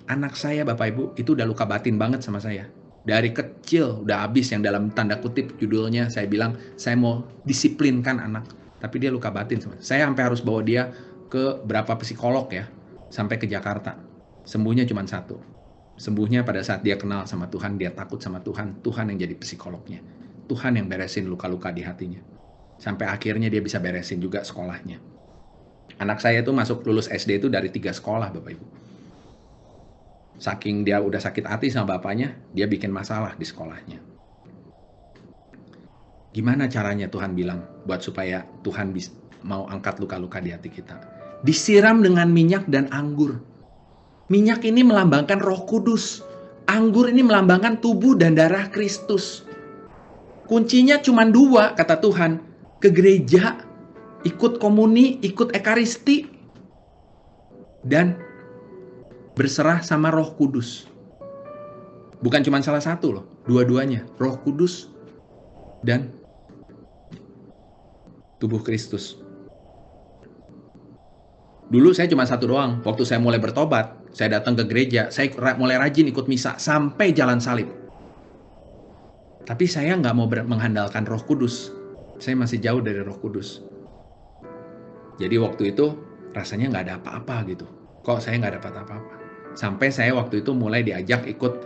F: Anak saya, Bapak Ibu, itu udah luka batin banget sama saya. Dari kecil udah habis, yang dalam tanda kutip judulnya saya bilang, saya mau disiplinkan anak. Tapi dia luka batin sama saya. Saya sampai harus bawa dia ke berapa psikolog ya. Sampai ke Jakarta. Sembuhnya cuma satu. Sembuhnya pada saat dia kenal sama Tuhan, dia takut sama Tuhan, Tuhan yang jadi psikolognya. Tuhan yang beresin luka-luka di hatinya. Sampai akhirnya dia bisa beresin juga sekolahnya. Anak saya tuh masuk lulus SD itu dari 3 sekolah, Bapak Ibu. Saking dia udah sakit hati sama bapaknya, dia bikin masalah di sekolahnya. Gimana caranya Tuhan bilang buat supaya Tuhan mau angkat luka-luka di hati kita? Disiram dengan minyak dan anggur. Minyak ini melambangkan Roh Kudus. Anggur ini melambangkan tubuh dan darah Kristus. Kuncinya cuma 2, kata Tuhan. Ke gereja, ikut komuni, ikut ekaristi, dan berserah sama Roh Kudus. Bukan cuma salah satu loh, dua-duanya. Roh Kudus dan tubuh Kristus. Dulu saya cuma satu doang. Waktu saya mulai bertobat, saya datang ke gereja, saya mulai rajin ikut misa sampai jalan salib. Tapi saya nggak mau mengandalkan Roh Kudus. Saya masih jauh dari Roh Kudus. Jadi waktu itu rasanya nggak ada apa-apa gitu. Kok saya nggak dapat apa-apa? Sampai saya waktu itu mulai diajak ikut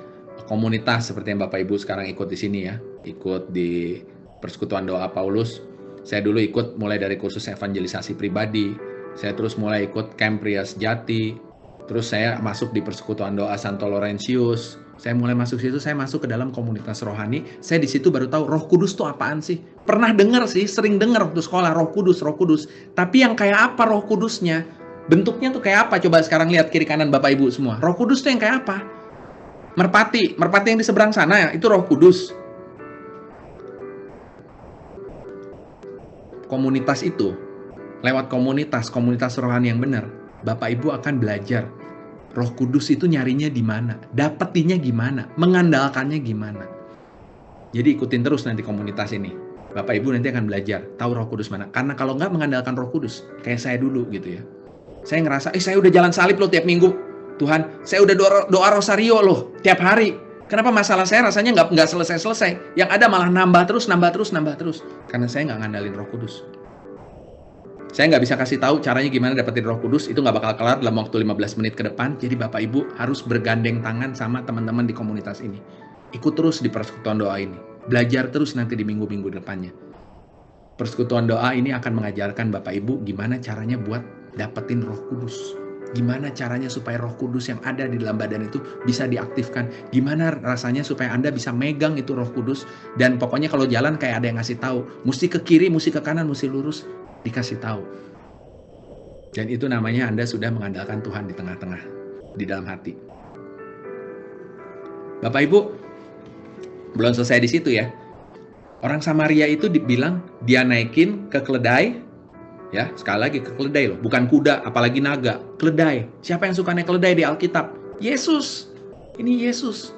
F: komunitas seperti yang Bapak Ibu sekarang ikut di sini ya. Ikut di Persekutuan Doa Paulus. Saya dulu ikut mulai dari kursus evangelisasi pribadi. Saya terus mulai ikut Camp Pria Sejati. Terus saya masuk di Persekutuan Doa Santo Laurentius. Saya mulai masuk situ, saya masuk ke dalam komunitas rohani. Saya di situ baru tahu Roh Kudus tuh apaan sih? Pernah dengar sih, sering dengar waktu sekolah Roh Kudus, Roh Kudus. Tapi yang kayak apa Roh Kudusnya? Bentuknya tuh kayak apa? Coba sekarang lihat kiri kanan Bapak Ibu semua. Roh Kudus tuh yang kayak apa? Merpati yang di seberang sana ya, itu Roh Kudus. Komunitas itu, lewat komunitas rohani yang benar, Bapak Ibu akan belajar Roh Kudus itu nyarinya di mana, dapetinnya gimana, mengandalkannya gimana. Jadi ikutin terus nanti komunitas ini. Bapak Ibu nanti akan belajar tahu Roh Kudus mana. Karena kalau nggak mengandalkan Roh Kudus, kayak saya dulu gitu ya. Saya ngerasa, saya udah jalan salib loh tiap minggu. Tuhan, saya udah doa rosario loh tiap hari. Kenapa masalah saya rasanya nggak selesai-selesai? Yang ada malah nambah terus. Karena saya nggak ngandalin Roh Kudus. Saya nggak bisa kasih tahu caranya gimana dapetin Roh Kudus, itu nggak bakal kelar dalam waktu 15 menit ke depan. Jadi Bapak Ibu harus bergandeng tangan sama teman-teman di komunitas ini. Ikut terus di Persekutuan Doa ini. Belajar terus nanti di minggu-minggu depannya. Persekutuan Doa ini akan mengajarkan Bapak Ibu gimana caranya buat dapetin Roh Kudus. Gimana caranya supaya Roh Kudus yang ada di dalam badan itu bisa diaktifkan. Gimana rasanya supaya Anda bisa megang itu Roh Kudus. Dan pokoknya kalau jalan kayak ada yang ngasih tahu. Mesti ke kiri, mesti ke kanan, mesti lurus. Dikasih tahu. Dan itu namanya Anda sudah mengandalkan Tuhan di tengah-tengah, di dalam hati. Bapak Ibu, belum selesai di situ ya. Orang Samaria itu dibilang dia naikin ke keledai, ya sekali lagi ke keledai loh, bukan kuda, apalagi naga, keledai. Siapa yang suka naik keledai di Alkitab? Yesus. Ini Yesus.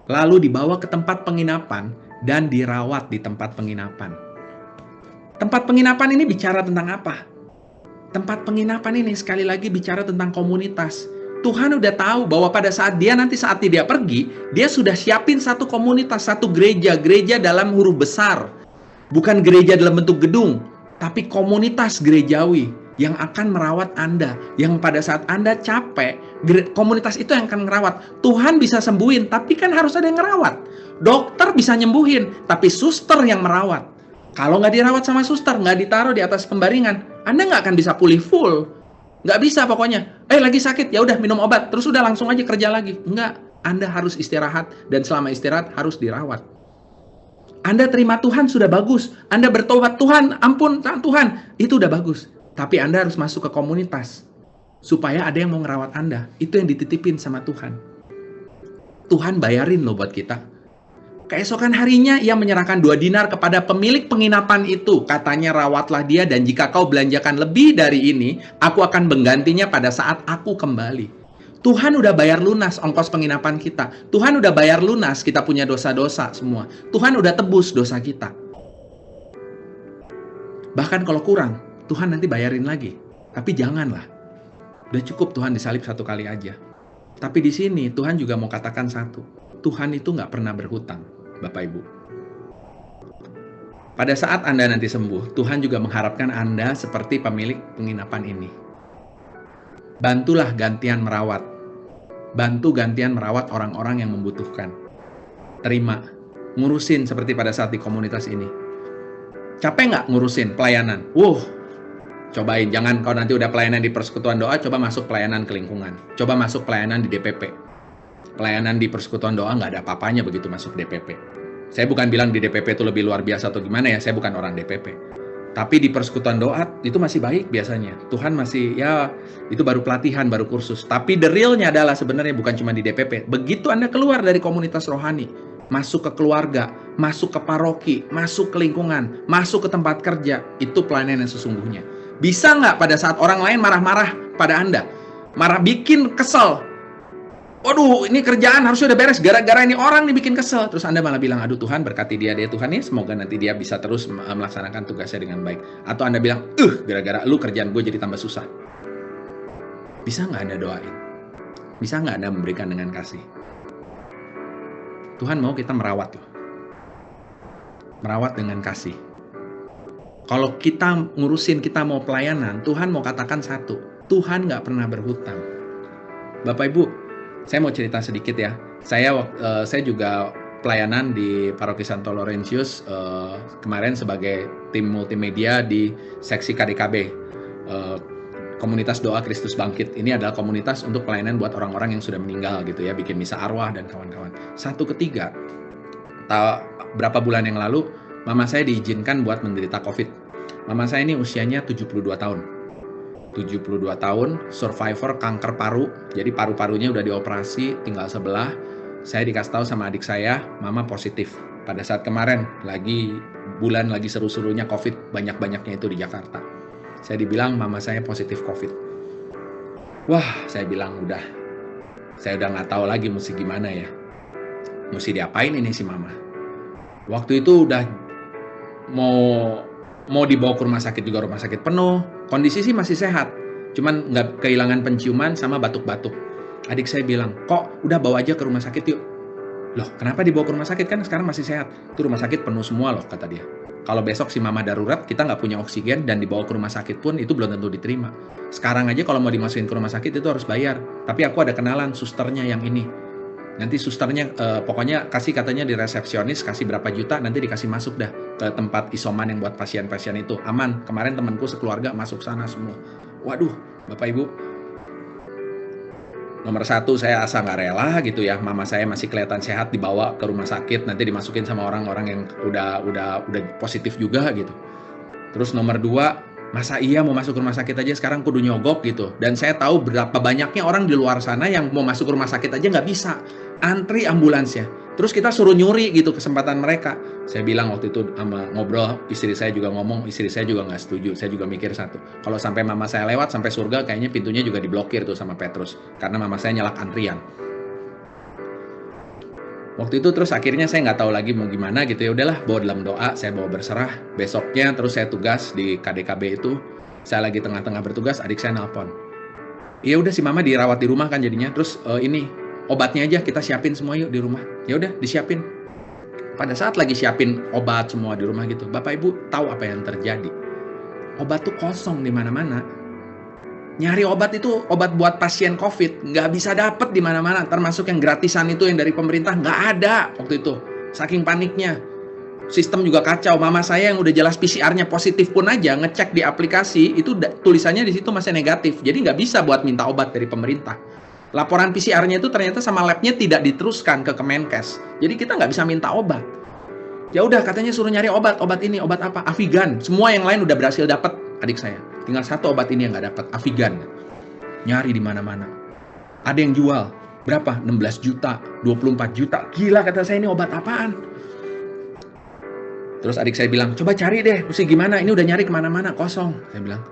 F: Lalu dibawa ke tempat penginapan dan dirawat di tempat penginapan. Tempat penginapan ini bicara tentang apa? Tempat penginapan ini sekali lagi bicara tentang komunitas. Tuhan udah tahu bahwa pada saat dia pergi, dia sudah siapin satu komunitas, satu gereja dalam huruf besar. Bukan gereja dalam bentuk gedung, tapi komunitas gerejawi yang akan merawat Anda. Yang pada saat Anda capek, komunitas itu yang akan merawat. Tuhan bisa sembuhin, tapi kan harus ada yang merawat. Dokter bisa nyembuhin, tapi suster yang merawat. Kalau nggak dirawat sama suster, nggak ditaruh di atas pembaringan, Anda nggak akan bisa pulih full. Nggak bisa pokoknya. Lagi sakit, ya udah minum obat, terus udah langsung aja kerja lagi. Nggak, Anda harus istirahat, dan selama istirahat harus dirawat. Anda terima Tuhan sudah bagus. Anda bertobat, Tuhan, ampun Tuhan, itu udah bagus. Tapi Anda harus masuk ke komunitas, supaya ada yang mau ngerawat Anda. Itu yang dititipin sama Tuhan. Tuhan bayarin loh buat kita. Keesokan harinya ia menyerahkan 2 dinar kepada pemilik penginapan itu. Katanya, rawatlah dia dan jika kau belanjakan lebih dari ini, aku akan menggantinya pada saat aku kembali. Tuhan udah bayar lunas ongkos penginapan kita. Tuhan udah bayar lunas kita punya dosa-dosa semua. Tuhan udah tebus dosa kita. Bahkan kalau kurang, Tuhan nanti bayarin lagi. Tapi janganlah. Udah cukup Tuhan disalib 1 kali aja. Tapi di sini Tuhan juga mau katakan satu. Tuhan itu nggak pernah berhutang. Bapak Ibu. Pada saat Anda nanti sembuh, Tuhan juga mengharapkan Anda seperti pemilik penginapan ini. Bantulah gantian merawat. bantu gantian merawat orang-orang yang membutuhkan. Terima, ngurusin seperti pada saat di komunitas ini. Capek nggak ngurusin pelayanan? Cobain, jangan kalau nanti udah pelayanan di persekutuan doa, coba masuk pelayanan ke lingkungan. Coba masuk pelayanan di DPP. Pelayanan di persekutuan doa nggak ada apa-apanya begitu masuk DPP. Saya bukan bilang di DPP itu lebih luar biasa atau gimana ya, saya bukan orang DPP. Tapi di persekutuan doa itu masih baik biasanya. Tuhan masih, ya itu baru pelatihan, baru kursus. Tapi the realnya adalah sebenarnya bukan cuma di DPP. Begitu Anda keluar dari komunitas rohani, masuk ke keluarga, masuk ke paroki, masuk ke lingkungan, masuk ke tempat kerja, itu pelayanan yang sesungguhnya. Bisa nggak pada saat orang lain marah-marah pada Anda? Marah bikin kesel. Waduh, ini kerjaan harusnya udah beres, gara-gara ini orang dibikin kesel. Terus Anda malah bilang, aduh Tuhan berkati dia Tuhan ya, semoga nanti dia bisa terus melaksanakan tugasnya dengan baik. Atau Anda bilang, gara-gara lu kerjaan gue jadi tambah susah. Bisa nggak Anda doain? Bisa nggak Anda memberikan dengan kasih? Tuhan mau kita merawat loh. Merawat dengan kasih. Kalau kita ngurusin, kita mau pelayanan, Tuhan mau katakan satu, Tuhan nggak pernah berhutang. Bapak Ibu, saya mau cerita sedikit ya. Saya juga pelayanan di Paroki Santo Laurentius kemarin sebagai tim multimedia di seksi KDKB, Komunitas Doa Kristus Bangkit. Ini adalah komunitas untuk pelayanan buat orang-orang yang sudah meninggal gitu ya, bikin misa arwah dan kawan-kawan. Satu ketika, berapa bulan yang lalu, mama saya diizinkan buat menderita COVID. Mama saya ini usianya 72 tahun. 72 tahun, survivor kanker paru. Jadi paru-parunya udah dioperasi, tinggal sebelah. Saya dikasih tahu sama adik saya, mama positif. Pada saat kemarin, lagi seru-serunya COVID, banyak-banyaknya itu di Jakarta. Saya dibilang mama saya positif COVID. Wah, saya bilang saya udah nggak tahu lagi mesti gimana ya. Mesti diapain ini si mama. Waktu itu udah mau dibawa ke rumah sakit juga, rumah sakit penuh. Kondisi sih masih sehat, cuman nggak kehilangan penciuman sama batuk-batuk. Adik saya bilang, kok udah bawa aja ke rumah sakit yuk. Loh, kenapa dibawa ke rumah sakit? Kan sekarang masih sehat. Itu rumah sakit penuh semua loh, kata dia. Kalau besok si mama darurat, kita nggak punya oksigen dan dibawa ke rumah sakit pun itu belum tentu diterima. Sekarang aja kalau mau dimasukin ke rumah sakit itu harus bayar. Tapi aku ada kenalan susternya yang ini. Nanti susternya pokoknya katanya di resepsionis kasih berapa juta, nanti dikasih masuk dah ke tempat isoman yang buat pasien-pasien itu. Aman, kemarin temanku sekeluarga masuk sana semua. Waduh, Bapak Ibu. Nomor satu, saya asa nggak rela gitu ya. Mama saya masih kelihatan sehat, dibawa ke rumah sakit, nanti dimasukin sama orang-orang yang udah positif juga gitu. Terus nomor dua, masa iya mau masuk rumah sakit aja sekarang kudu nyogok gitu. Dan saya tahu berapa banyaknya orang di luar sana yang mau masuk rumah sakit aja nggak bisa. Antri ambulansnya. Terus kita suruh nyuri gitu kesempatan mereka. Saya bilang waktu itu ngobrol, istri saya juga ngomong, istri saya juga nggak setuju. Saya juga mikir satu, kalau sampai mama saya lewat sampai surga, kayaknya pintunya juga diblokir tuh sama Petrus. Karena mama saya nyelak antrian. Waktu itu terus akhirnya saya nggak tahu lagi mau gimana gitu ya. Udahlah, bawa dalam doa, saya bawa berserah. Besoknya terus saya tugas di KDKB itu. Saya lagi tengah-tengah bertugas, adik saya nelpon. Iya udah si mama dirawat di rumah kan jadinya. Terus obatnya aja kita siapin semua yuk di rumah. Ya udah disiapin. Pada saat lagi siapin obat semua di rumah gitu, Bapak Ibu tahu apa yang terjadi? Obat tuh kosong di mana-mana. Nyari obat itu, obat buat pasien COVID, nggak bisa dapet di mana-mana. Termasuk yang gratisan itu yang dari pemerintah nggak ada waktu itu. Saking paniknya. Sistem juga kacau. Mama saya yang udah jelas PCR-nya positif pun aja ngecek di aplikasi itu tulisannya di situ masih negatif. Jadi nggak bisa buat minta obat dari pemerintah. Laporan PCR-nya itu ternyata sama lab-nya tidak diteruskan ke Kemenkes. Jadi kita nggak bisa minta obat. Ya udah katanya suruh nyari obat ini, obat apa? Avigan. Semua yang lain udah berhasil dapat adik saya. Tinggal satu obat ini yang nggak dapat, Avigan. Nyari di mana-mana. Ada yang jual. Berapa? 16 juta, 24 juta. Gila kata saya, ini obat apaan? Terus adik saya bilang, coba cari deh, mesti gimana? Ini udah nyari kemana-mana, kosong. Saya bilang,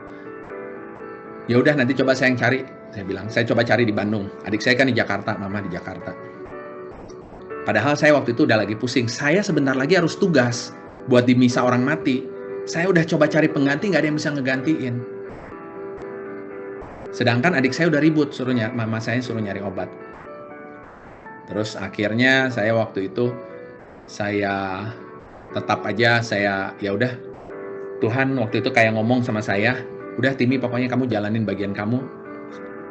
F: ya udah nanti coba saya yang cari. Saya bilang, saya coba cari di Bandung. Adik saya kan di Jakarta, mama di Jakarta. Padahal saya waktu itu udah lagi pusing. Saya sebentar lagi harus tugas buat di misa orang mati. Saya udah coba cari pengganti, nggak ada yang bisa ngegantiin. Sedangkan adik saya udah ribut, mama saya suruh nyari obat. Terus akhirnya saya waktu itu, saya tetap aja, ya udah. Tuhan waktu itu kayak ngomong sama saya, udah Timi pokoknya kamu jalanin bagian kamu,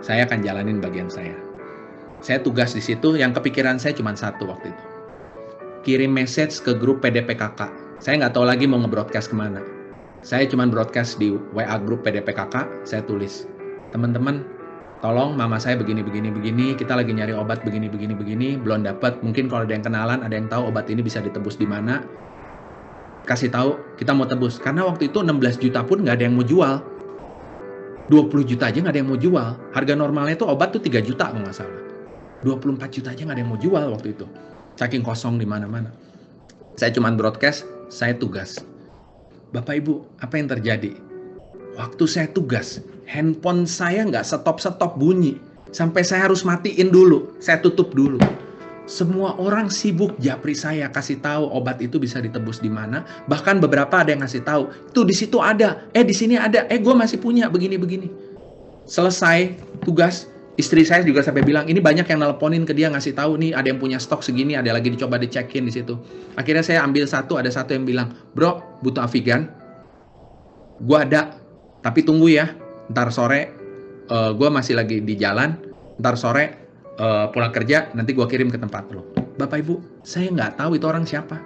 F: saya akan jalanin bagian saya. Saya tugas di situ, yang kepikiran saya cuma satu waktu itu. Kirim message ke grup PDPKK. Saya nggak tahu lagi mau nge-broadcast kemana. Saya cuma broadcast di WA grup PDPKK, saya tulis, teman-teman, tolong mama saya begini, kita lagi nyari obat begini, belum dapat. Mungkin kalau ada yang kenalan, ada yang tahu obat ini bisa ditebus di mana, kasih tahu, kita mau tebus. Karena waktu itu 16 juta pun nggak ada yang mau jual. 20 juta aja nggak ada yang mau jual. Harga normalnya itu obat tuh 3 juta kalau nggak salah. 24 juta aja nggak ada yang mau jual waktu itu. Saking kosong di mana-mana. Saya cuma broadcast, saya tugas. Bapak Ibu, apa yang terjadi? Waktu saya tugas, handphone saya nggak stop bunyi. Sampai saya harus matiin dulu, saya tutup dulu. Semua orang sibuk japri saya, kasih tahu obat itu bisa ditebus di mana. Bahkan beberapa ada yang ngasih tahu, tuh di situ ada, di sini ada, gue masih punya begini. Selesai tugas, istri saya juga sampai bilang, ini banyak yang nelponin ke dia ngasih tahu nih, ada yang punya stok segini, ada lagi dicoba dicekin di situ. Akhirnya saya ambil satu, ada satu yang bilang, bro, butuh Avigan? Gua ada, tapi tunggu ya, ntar sore, gua masih lagi di jalan, ntar sore pulang kerja, nanti gua kirim ke tempat lo. Bapak Ibu, saya nggak tahu itu orang siapa.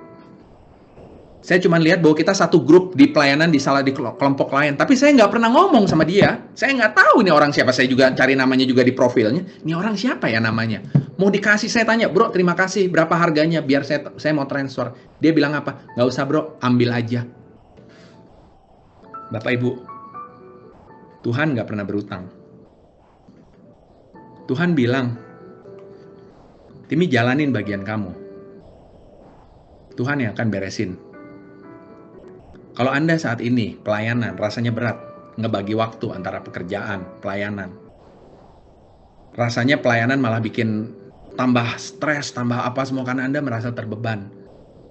F: Saya cuma lihat bahwa kita satu grup di pelayanan di kelompok lain. Tapi saya nggak pernah ngomong sama dia. Saya nggak tahu ini orang siapa. Saya juga cari namanya juga di profilnya. Ini orang siapa ya namanya? Mau dikasih, saya tanya, bro terima kasih. Berapa harganya? Biar saya mau transfer. Dia bilang apa? Nggak usah bro, ambil aja. Bapak Ibu, Tuhan nggak pernah berutang. Tuhan bilang, Timi jalanin bagian kamu. Tuhan yang akan beresin. Kalau Anda saat ini pelayanan rasanya berat, ngebagi waktu antara pekerjaan, pelayanan. Rasanya pelayanan malah bikin tambah stres, tambah apa semua karena Anda merasa terbeban.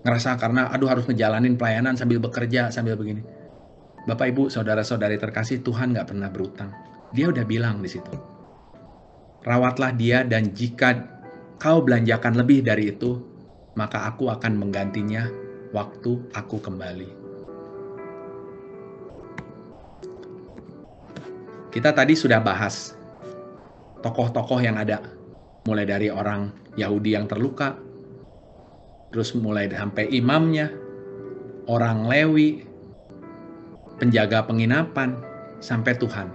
F: Ngerasa karena aduh harus ngejalanin pelayanan sambil bekerja, sambil begini. Bapak Ibu, saudara-saudari terkasih, Tuhan nggak pernah berutang. Dia udah bilang di situ. Rawatlah dia dan jika kau belanjakan lebih dari itu, maka aku akan menggantinya waktu aku kembali. Kita tadi sudah bahas tokoh-tokoh yang ada, mulai dari orang Yahudi yang terluka, terus mulai sampai imamnya, orang Lewi, penjaga penginapan, sampai Tuhan.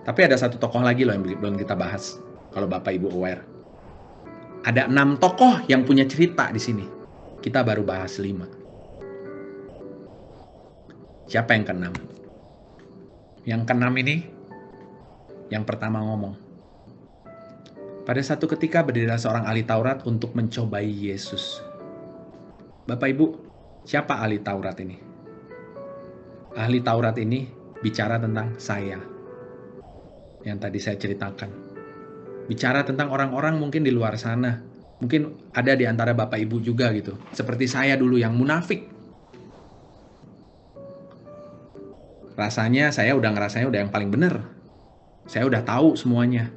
F: Tapi ada satu tokoh lagi loh yang belum kita bahas, kalau Bapak Ibu aware. Ada 6 tokoh yang punya cerita di sini. Kita baru bahas 5. Siapa yang ke-6? Yang ke-6 ini, yang pertama ngomong. Pada satu ketika berdirilah seorang ahli Taurat untuk mencobai Yesus. Bapak Ibu, siapa ahli Taurat ini? Ahli Taurat ini bicara tentang saya. Yang tadi saya ceritakan. Bicara tentang orang-orang mungkin di luar sana. Mungkin ada di antara Bapak Ibu juga gitu. Seperti saya dulu yang munafik. Rasanya saya udah ngerasanya udah yang paling benar. Saya udah tahu semuanya.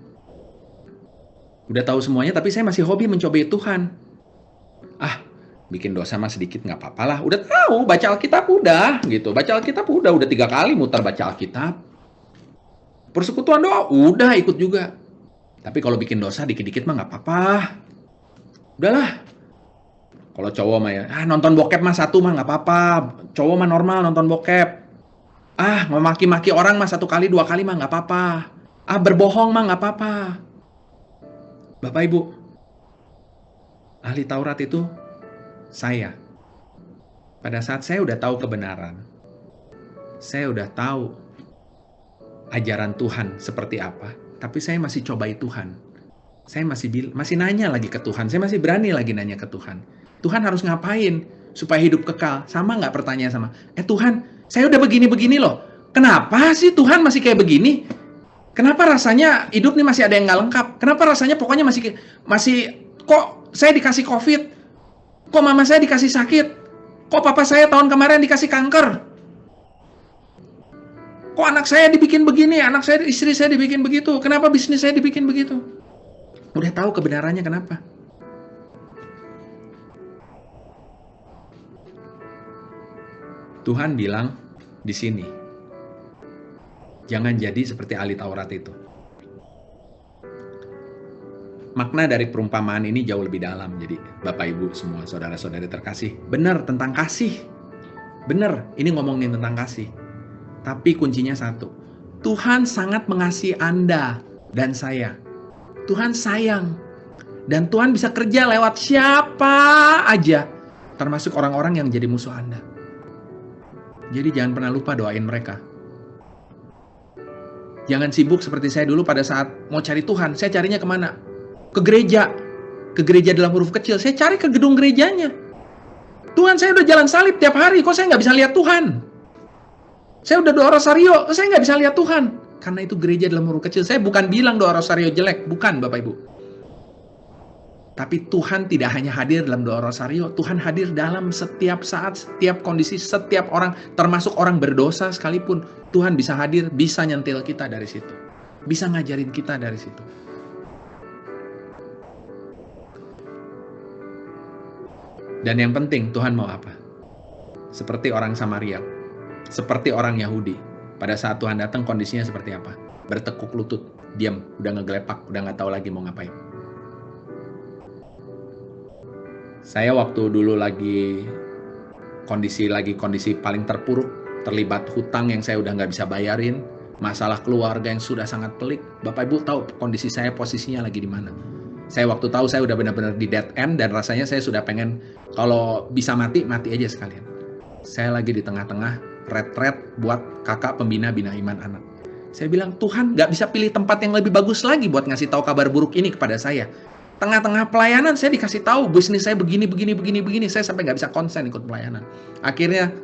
F: Udah tahu semuanya tapi saya masih hobi mencobai Tuhan. Bikin dosa mah sedikit nggak apa-apa lah. Udah tahu, baca Alkitab udah gitu. Baca Alkitab udah 3 kali muter baca Alkitab. Persekutuan doa udah ikut juga. Tapi kalau bikin dosa dikit-dikit mah nggak apa-apa. Udahlah. Kalau cowok mah ya, nonton bokep mah 1 mah nggak apa-apa. Cowok mah normal nonton bokep. Memaki-maki orang mah 1 kali 2 kali mah nggak apa-apa. Berbohong mah nggak apa-apa. Bapak Ibu, ahli Taurat itu saya. Pada saat saya udah tahu kebenaran, saya udah tahu ajaran Tuhan seperti apa, tapi saya masih cobai Tuhan. Saya masih nanya lagi ke Tuhan. Saya masih berani lagi nanya ke Tuhan. Tuhan harus ngapain supaya hidup kekal? Sama nggak pertanyaan sama? Tuhan, saya udah begini-begini loh. Kenapa sih Tuhan masih kayak begini? Kenapa rasanya hidup nih masih ada yang nggak lengkap? Kenapa rasanya pokoknya masih kok saya dikasih COVID? Kok mama saya dikasih sakit? Kok papa saya tahun kemarin dikasih kanker? Kok anak saya dibikin begini? Istri saya dibikin begitu? Kenapa bisnis saya dibikin begitu? Udah tahu kebenarannya kenapa? Tuhan bilang di sini, jangan jadi seperti ahli Taurat itu. makna dari perumpamaan ini jauh lebih dalam. Jadi Bapak Ibu semua saudara-saudari terkasih, benar tentang kasih. Benar, ini ngomongin tentang kasih. Tapi kuncinya satu, Tuhan sangat mengasihi Anda dan saya. Tuhan sayang. Dan Tuhan bisa kerja lewat siapa aja, termasuk orang-orang yang jadi musuh Anda. Jadi jangan pernah lupa doain mereka. Jangan sibuk seperti saya dulu pada saat mau cari Tuhan. Saya carinya kemana? Ke gereja. Ke gereja dalam huruf kecil. Saya cari ke gedung gerejanya. Tuhan, saya udah jalan salib tiap hari. Kok saya nggak bisa lihat Tuhan? Saya udah doa rosario. Kok saya nggak bisa lihat Tuhan? Karena itu gereja dalam huruf kecil. Saya bukan bilang doa rosario jelek. Bukan, Bapak Ibu. Tapi Tuhan tidak hanya hadir dalam doa rosario. Tuhan hadir dalam setiap saat, setiap kondisi, setiap orang. Termasuk orang berdosa sekalipun. Tuhan bisa hadir, bisa nyentil kita dari situ. Bisa ngajarin kita dari situ. Dan yang penting, Tuhan mau apa? Seperti orang Samaria. Seperti orang Yahudi. Pada saat Tuhan datang, kondisinya seperti apa? Bertekuk lutut, diam, udah ngegelepak, udah gak tahu lagi mau ngapain. Saya waktu dulu lagi kondisi paling terpuruk, terlibat hutang yang saya udah nggak bisa bayarin, masalah keluarga yang sudah sangat pelik. Bapak Ibu tahu kondisi saya posisinya lagi di mana. Saya waktu tahu saya udah benar-benar di dead end dan rasanya saya sudah pengen kalau bisa mati aja sekalian. Saya lagi di tengah-tengah retret buat kakak pembina Bina Iman Anak. Saya bilang, Tuhan nggak bisa pilih tempat yang lebih bagus lagi buat ngasih tahu kabar buruk ini kepada saya. Tengah-tengah pelayanan saya dikasih tahu bisnis saya begini. Saya sampai nggak bisa konsen ikut pelayanan. Akhirnya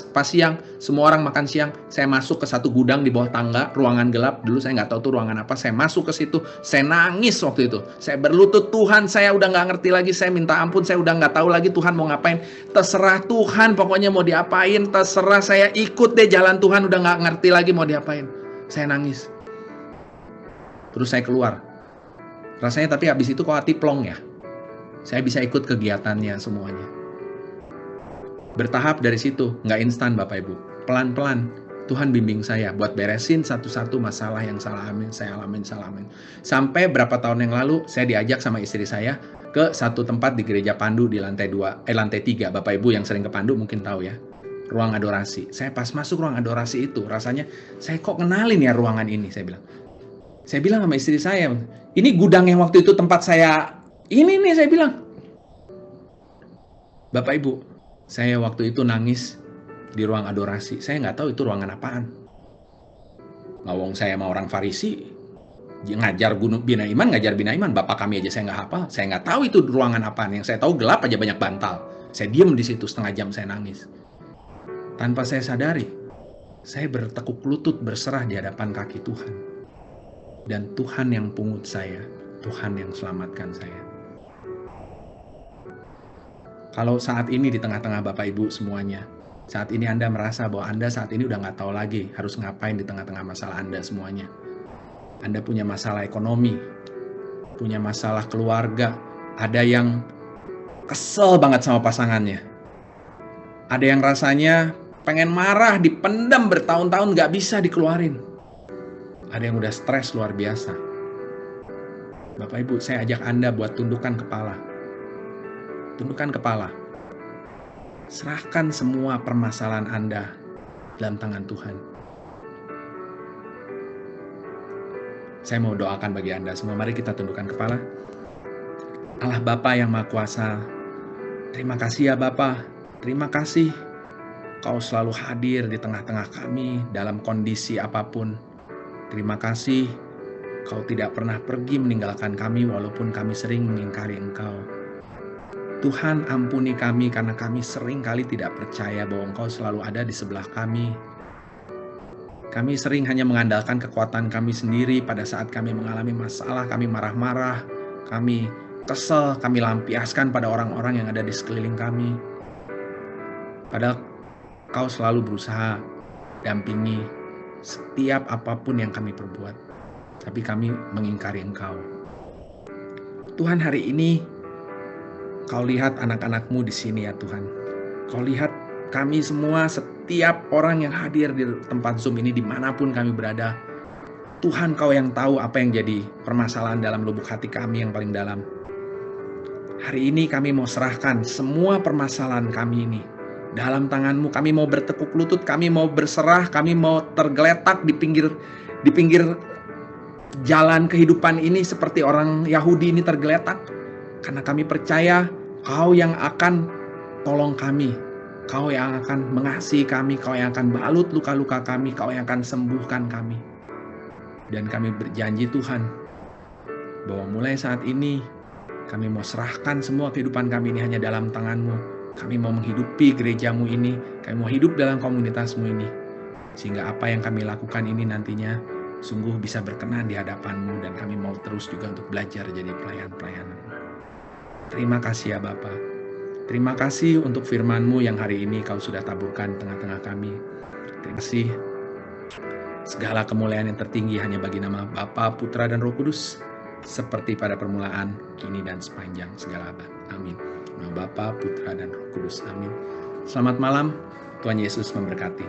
F: pas siang, semua orang makan siang. Saya masuk ke satu gudang di bawah tangga, ruangan gelap. Dulu saya nggak tahu tuh ruangan apa. Saya masuk ke situ, saya nangis waktu itu. Saya berlutut, Tuhan saya udah nggak ngerti lagi. Saya minta ampun, saya udah nggak tahu lagi Tuhan mau ngapain. Terserah Tuhan, pokoknya mau diapain. Terserah saya ikut deh jalan Tuhan, udah nggak ngerti lagi mau diapain. Saya nangis. Terus saya keluar. Rasanya tapi habis itu kok hati plong ya. Saya bisa ikut kegiatannya semuanya. Bertahap dari situ, nggak instan Bapak Ibu. Pelan-pelan Tuhan bimbing saya buat beresin satu-satu masalah yang saya alamin. Sampai berapa tahun yang lalu saya diajak sama istri saya ke satu tempat di Gereja Pandu di lantai 3. Bapak Ibu yang sering ke Pandu mungkin tahu ya. Ruang adorasi. Saya pas masuk ruang adorasi itu, rasanya saya kok kenalin ya ruangan ini, saya bilang. Saya bilang sama istri saya, ini gudang yang waktu itu tempat saya, ini nih saya bilang. Bapak Ibu, saya waktu itu nangis di ruang adorasi. Saya nggak tahu itu ruangan apaan. Ngawong saya sama orang Farisi, ngajar Bina Iman, Bapak kami aja saya nggak hafal. Saya nggak tahu itu ruangan apaan. Yang saya tahu gelap aja banyak bantal. Saya diem di situ setengah jam saya nangis. Tanpa saya sadari, saya bertekuk lutut berserah di hadapan kaki Tuhan. Dan Tuhan yang pungut saya, Tuhan yang selamatkan saya. Kalau saat ini di tengah-tengah Bapak Ibu semuanya, saat ini Anda merasa bahwa Anda saat ini udah nggak tahu lagi harus ngapain di tengah-tengah masalah Anda semuanya. Anda punya masalah ekonomi, punya masalah keluarga, ada yang kesel banget sama pasangannya. Ada yang rasanya pengen marah, dipendam bertahun-tahun nggak bisa dikeluarin. Ada yang udah stres luar biasa. Bapak Ibu, saya ajak Anda buat tundukkan kepala. Tundukkan kepala. Serahkan semua permasalahan Anda dalam tangan Tuhan. Saya mau doakan bagi Anda semua. Mari kita tundukkan kepala. Allah Bapa yang Maha Kuasa, terima kasih ya Bapa. Terima kasih Kau selalu hadir di tengah-tengah kami dalam kondisi apapun. Terima kasih, Kau tidak pernah pergi meninggalkan kami walaupun kami sering mengingkari Engkau. Tuhan ampuni kami karena kami sering kali tidak percaya bahwa Engkau selalu ada di sebelah kami. Kami sering hanya mengandalkan kekuatan kami sendiri pada saat kami mengalami masalah, kami marah-marah, kami kesel, kami lampiaskan pada orang-orang yang ada di sekeliling kami. Padahal Kau selalu berusaha dampingi setiap apapun yang kami perbuat, tapi kami mengingkari Engkau. Tuhan, hari ini Kau lihat anak-anak-Mu di sini ya Tuhan. Kau lihat kami semua, setiap orang yang hadir di tempat Zoom ini dimanapun kami berada. Tuhan, Kau yang tahu apa yang jadi permasalahan dalam lubuk hati kami yang paling dalam. Hari ini kami mau serahkan semua permasalahan kami ini dalam tangan-Mu. Kami mau bertekuk lutut, kami mau berserah, kami mau tergeletak di pinggir jalan kehidupan ini seperti orang Yahudi ini tergeletak. Karena kami percaya Kau yang akan tolong kami, Kau yang akan mengasihi kami, Kau yang akan balut luka-luka kami, Kau yang akan sembuhkan kami. Dan kami berjanji Tuhan, bahwa mulai saat ini kami mau serahkan semua kehidupan kami ini hanya dalam tangan-Mu. Kami mau menghidupi gereja-Mu ini, kami mau hidup dalam komunitas-Mu ini. Sehingga apa yang kami lakukan ini nantinya sungguh bisa berkenan di hadapan-Mu, dan kami mau terus juga untuk belajar jadi pelayan-pelayan-Mu. Terima kasih ya Bapa. Terima kasih untuk firman-Mu yang hari ini Kau sudah taburkan tengah-tengah kami. Terima kasih. Segala kemuliaan yang tertinggi hanya bagi nama Bapa, Putra, dan Roh Kudus, seperti pada permulaan, kini, dan sepanjang segala abad. Amin. Nama Bapa, Putra, dan Roh Kudus. Amin. Selamat malam. Tuhan Yesus memberkati.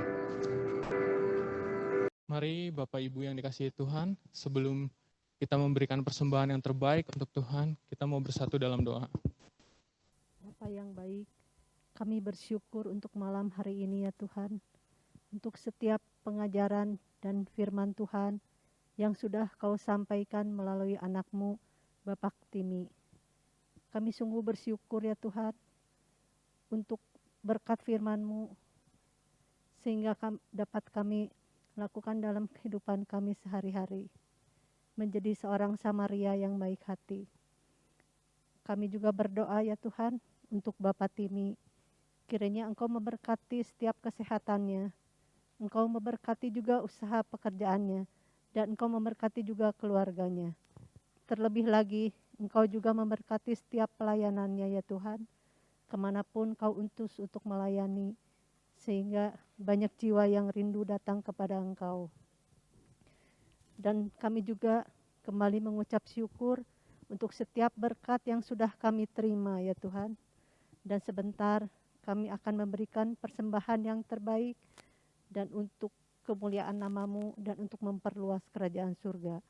A: Mari Bapak Ibu yang dikasihi Tuhan, sebelum kita memberikan persembahan yang terbaik untuk Tuhan, kita mau bersatu dalam doa.
G: Bapa yang baik, kami bersyukur untuk malam hari ini ya Tuhan, untuk setiap pengajaran dan firman Tuhan yang sudah Kau sampaikan melalui anak-Mu, Bapak Timi. Kami sungguh bersyukur ya Tuhan, untuk berkat firman-Mu, sehingga dapat kami lakukan dalam kehidupan kami sehari-hari, menjadi seorang Samaria yang baik hati. Kami juga berdoa ya Tuhan, untuk Bapak Timi, kiranya Engkau memberkati setiap kesehatannya, Engkau memberkati juga usaha pekerjaannya, dan Engkau memberkati juga keluarganya. Terlebih lagi, Engkau juga memberkati setiap pelayanannya ya Tuhan, kemanapun Kau utus untuk melayani, sehingga banyak jiwa yang rindu datang kepada Engkau. Dan kami juga kembali mengucap syukur untuk setiap berkat yang sudah kami terima ya Tuhan. Dan sebentar kami akan memberikan persembahan yang terbaik, dan untuk kemuliaan nama-Mu dan untuk memperluas kerajaan surga.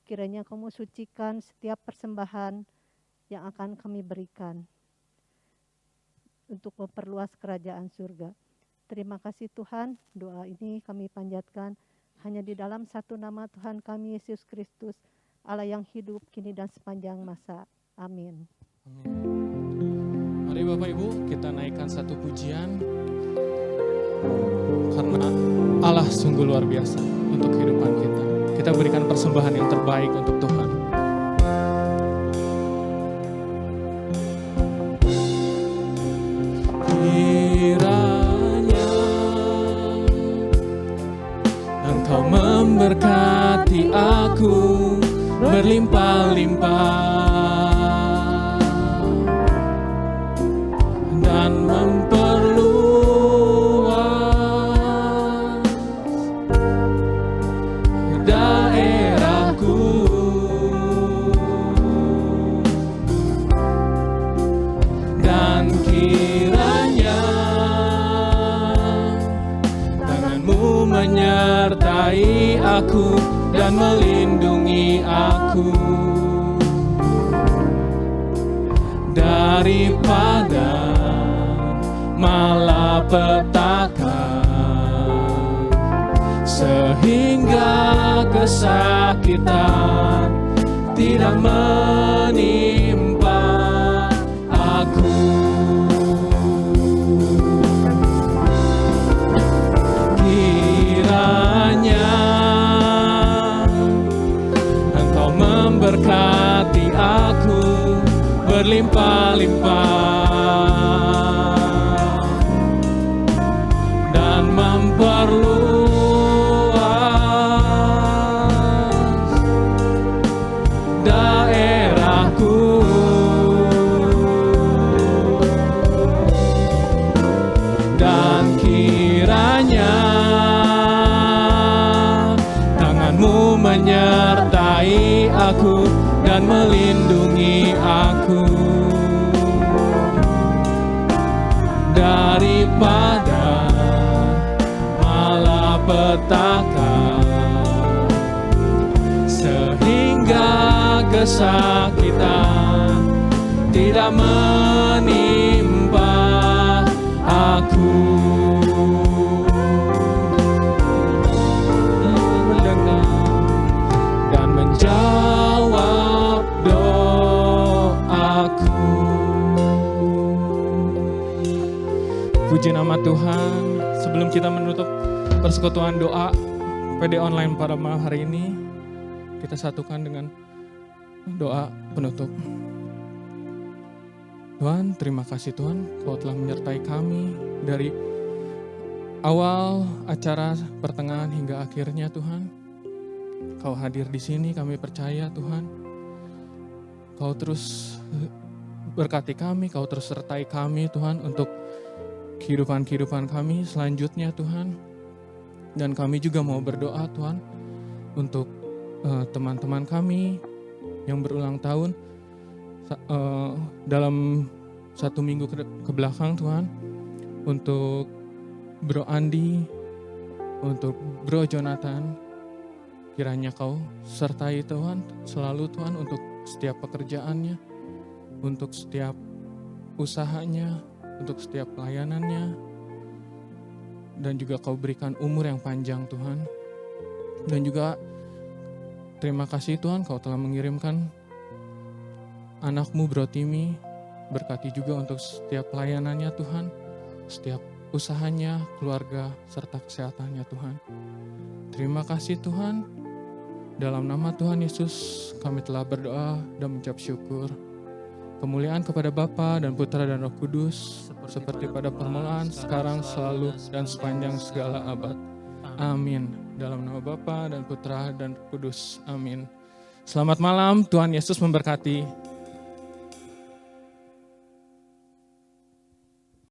G: Kiranya Kamu sucikan setiap persembahan yang akan kami berikan untuk memperluas kerajaan surga. Terima kasih Tuhan, doa ini kami panjatkan hanya di dalam satu nama Tuhan kami, Yesus Kristus, Allah yang hidup kini dan sepanjang masa. Amin.
A: Amin. Mari Bapak Ibu, kita naikkan satu pujian, karena Allah sungguh luar biasa untuk kehidupan kita. Kita berikan persembahan yang terbaik untuk Tuhan. Kiranya Engkau memberkati aku berlimpah-limpah dan memperluas daerahku, dan kiranya tangan-Mu menyertai aku dan melindungi aku daripada malapetaka, sehingga kesakitan tidak menimpa aku. Kiranya Engkau memberkati aku berlimpah-limpah dan memperluas daerahku, dan kiranya tangan-Mu menyertai aku dan melindungi aku daripada malapetaka, kesakitan tidak menimpa aku. Mendengar dan menjawab doaku. Puji nama Tuhan. Sebelum kita menutup persekutuan doa PD online pada malam hari ini, kita satukan dengan doa penutup. Tuhan, terima kasih Tuhan, Kau telah menyertai kami dari awal acara, pertengahan hingga akhirnya Tuhan. Kau hadir di sini, kami percaya Tuhan. Kau terus berkati kami, Kau terus sertai kami Tuhan untuk kehidupan kami selanjutnya Tuhan. Dan kami juga mau berdoa Tuhan untuk teman-teman kami yang berulang tahun dalam 1 minggu ke belakang Tuhan, untuk Bro Andi, untuk Bro Jonathan, kiranya Kau sertai Tuhan selalu Tuhan untuk setiap pekerjaannya, untuk setiap usahanya, untuk setiap pelayanannya, dan juga Kau berikan umur yang panjang Tuhan. Dan juga terima kasih Tuhan, Kau telah mengirimkan anak-Mu Bro Timi, berkati juga untuk setiap pelayanannya Tuhan, setiap usahanya, keluarga, serta kesehatannya Tuhan. Terima kasih Tuhan, dalam nama Tuhan Yesus kami telah berdoa dan mengucap syukur. Kemuliaan kepada Bapa dan Putra dan Roh Kudus, seperti pada permulaan, sekarang, selalu, dan sepanjang segala abad. Amin. Dalam nama Bapa dan Putra dan Roh Kudus. Amin. Selamat malam, Tuhan Yesus memberkati.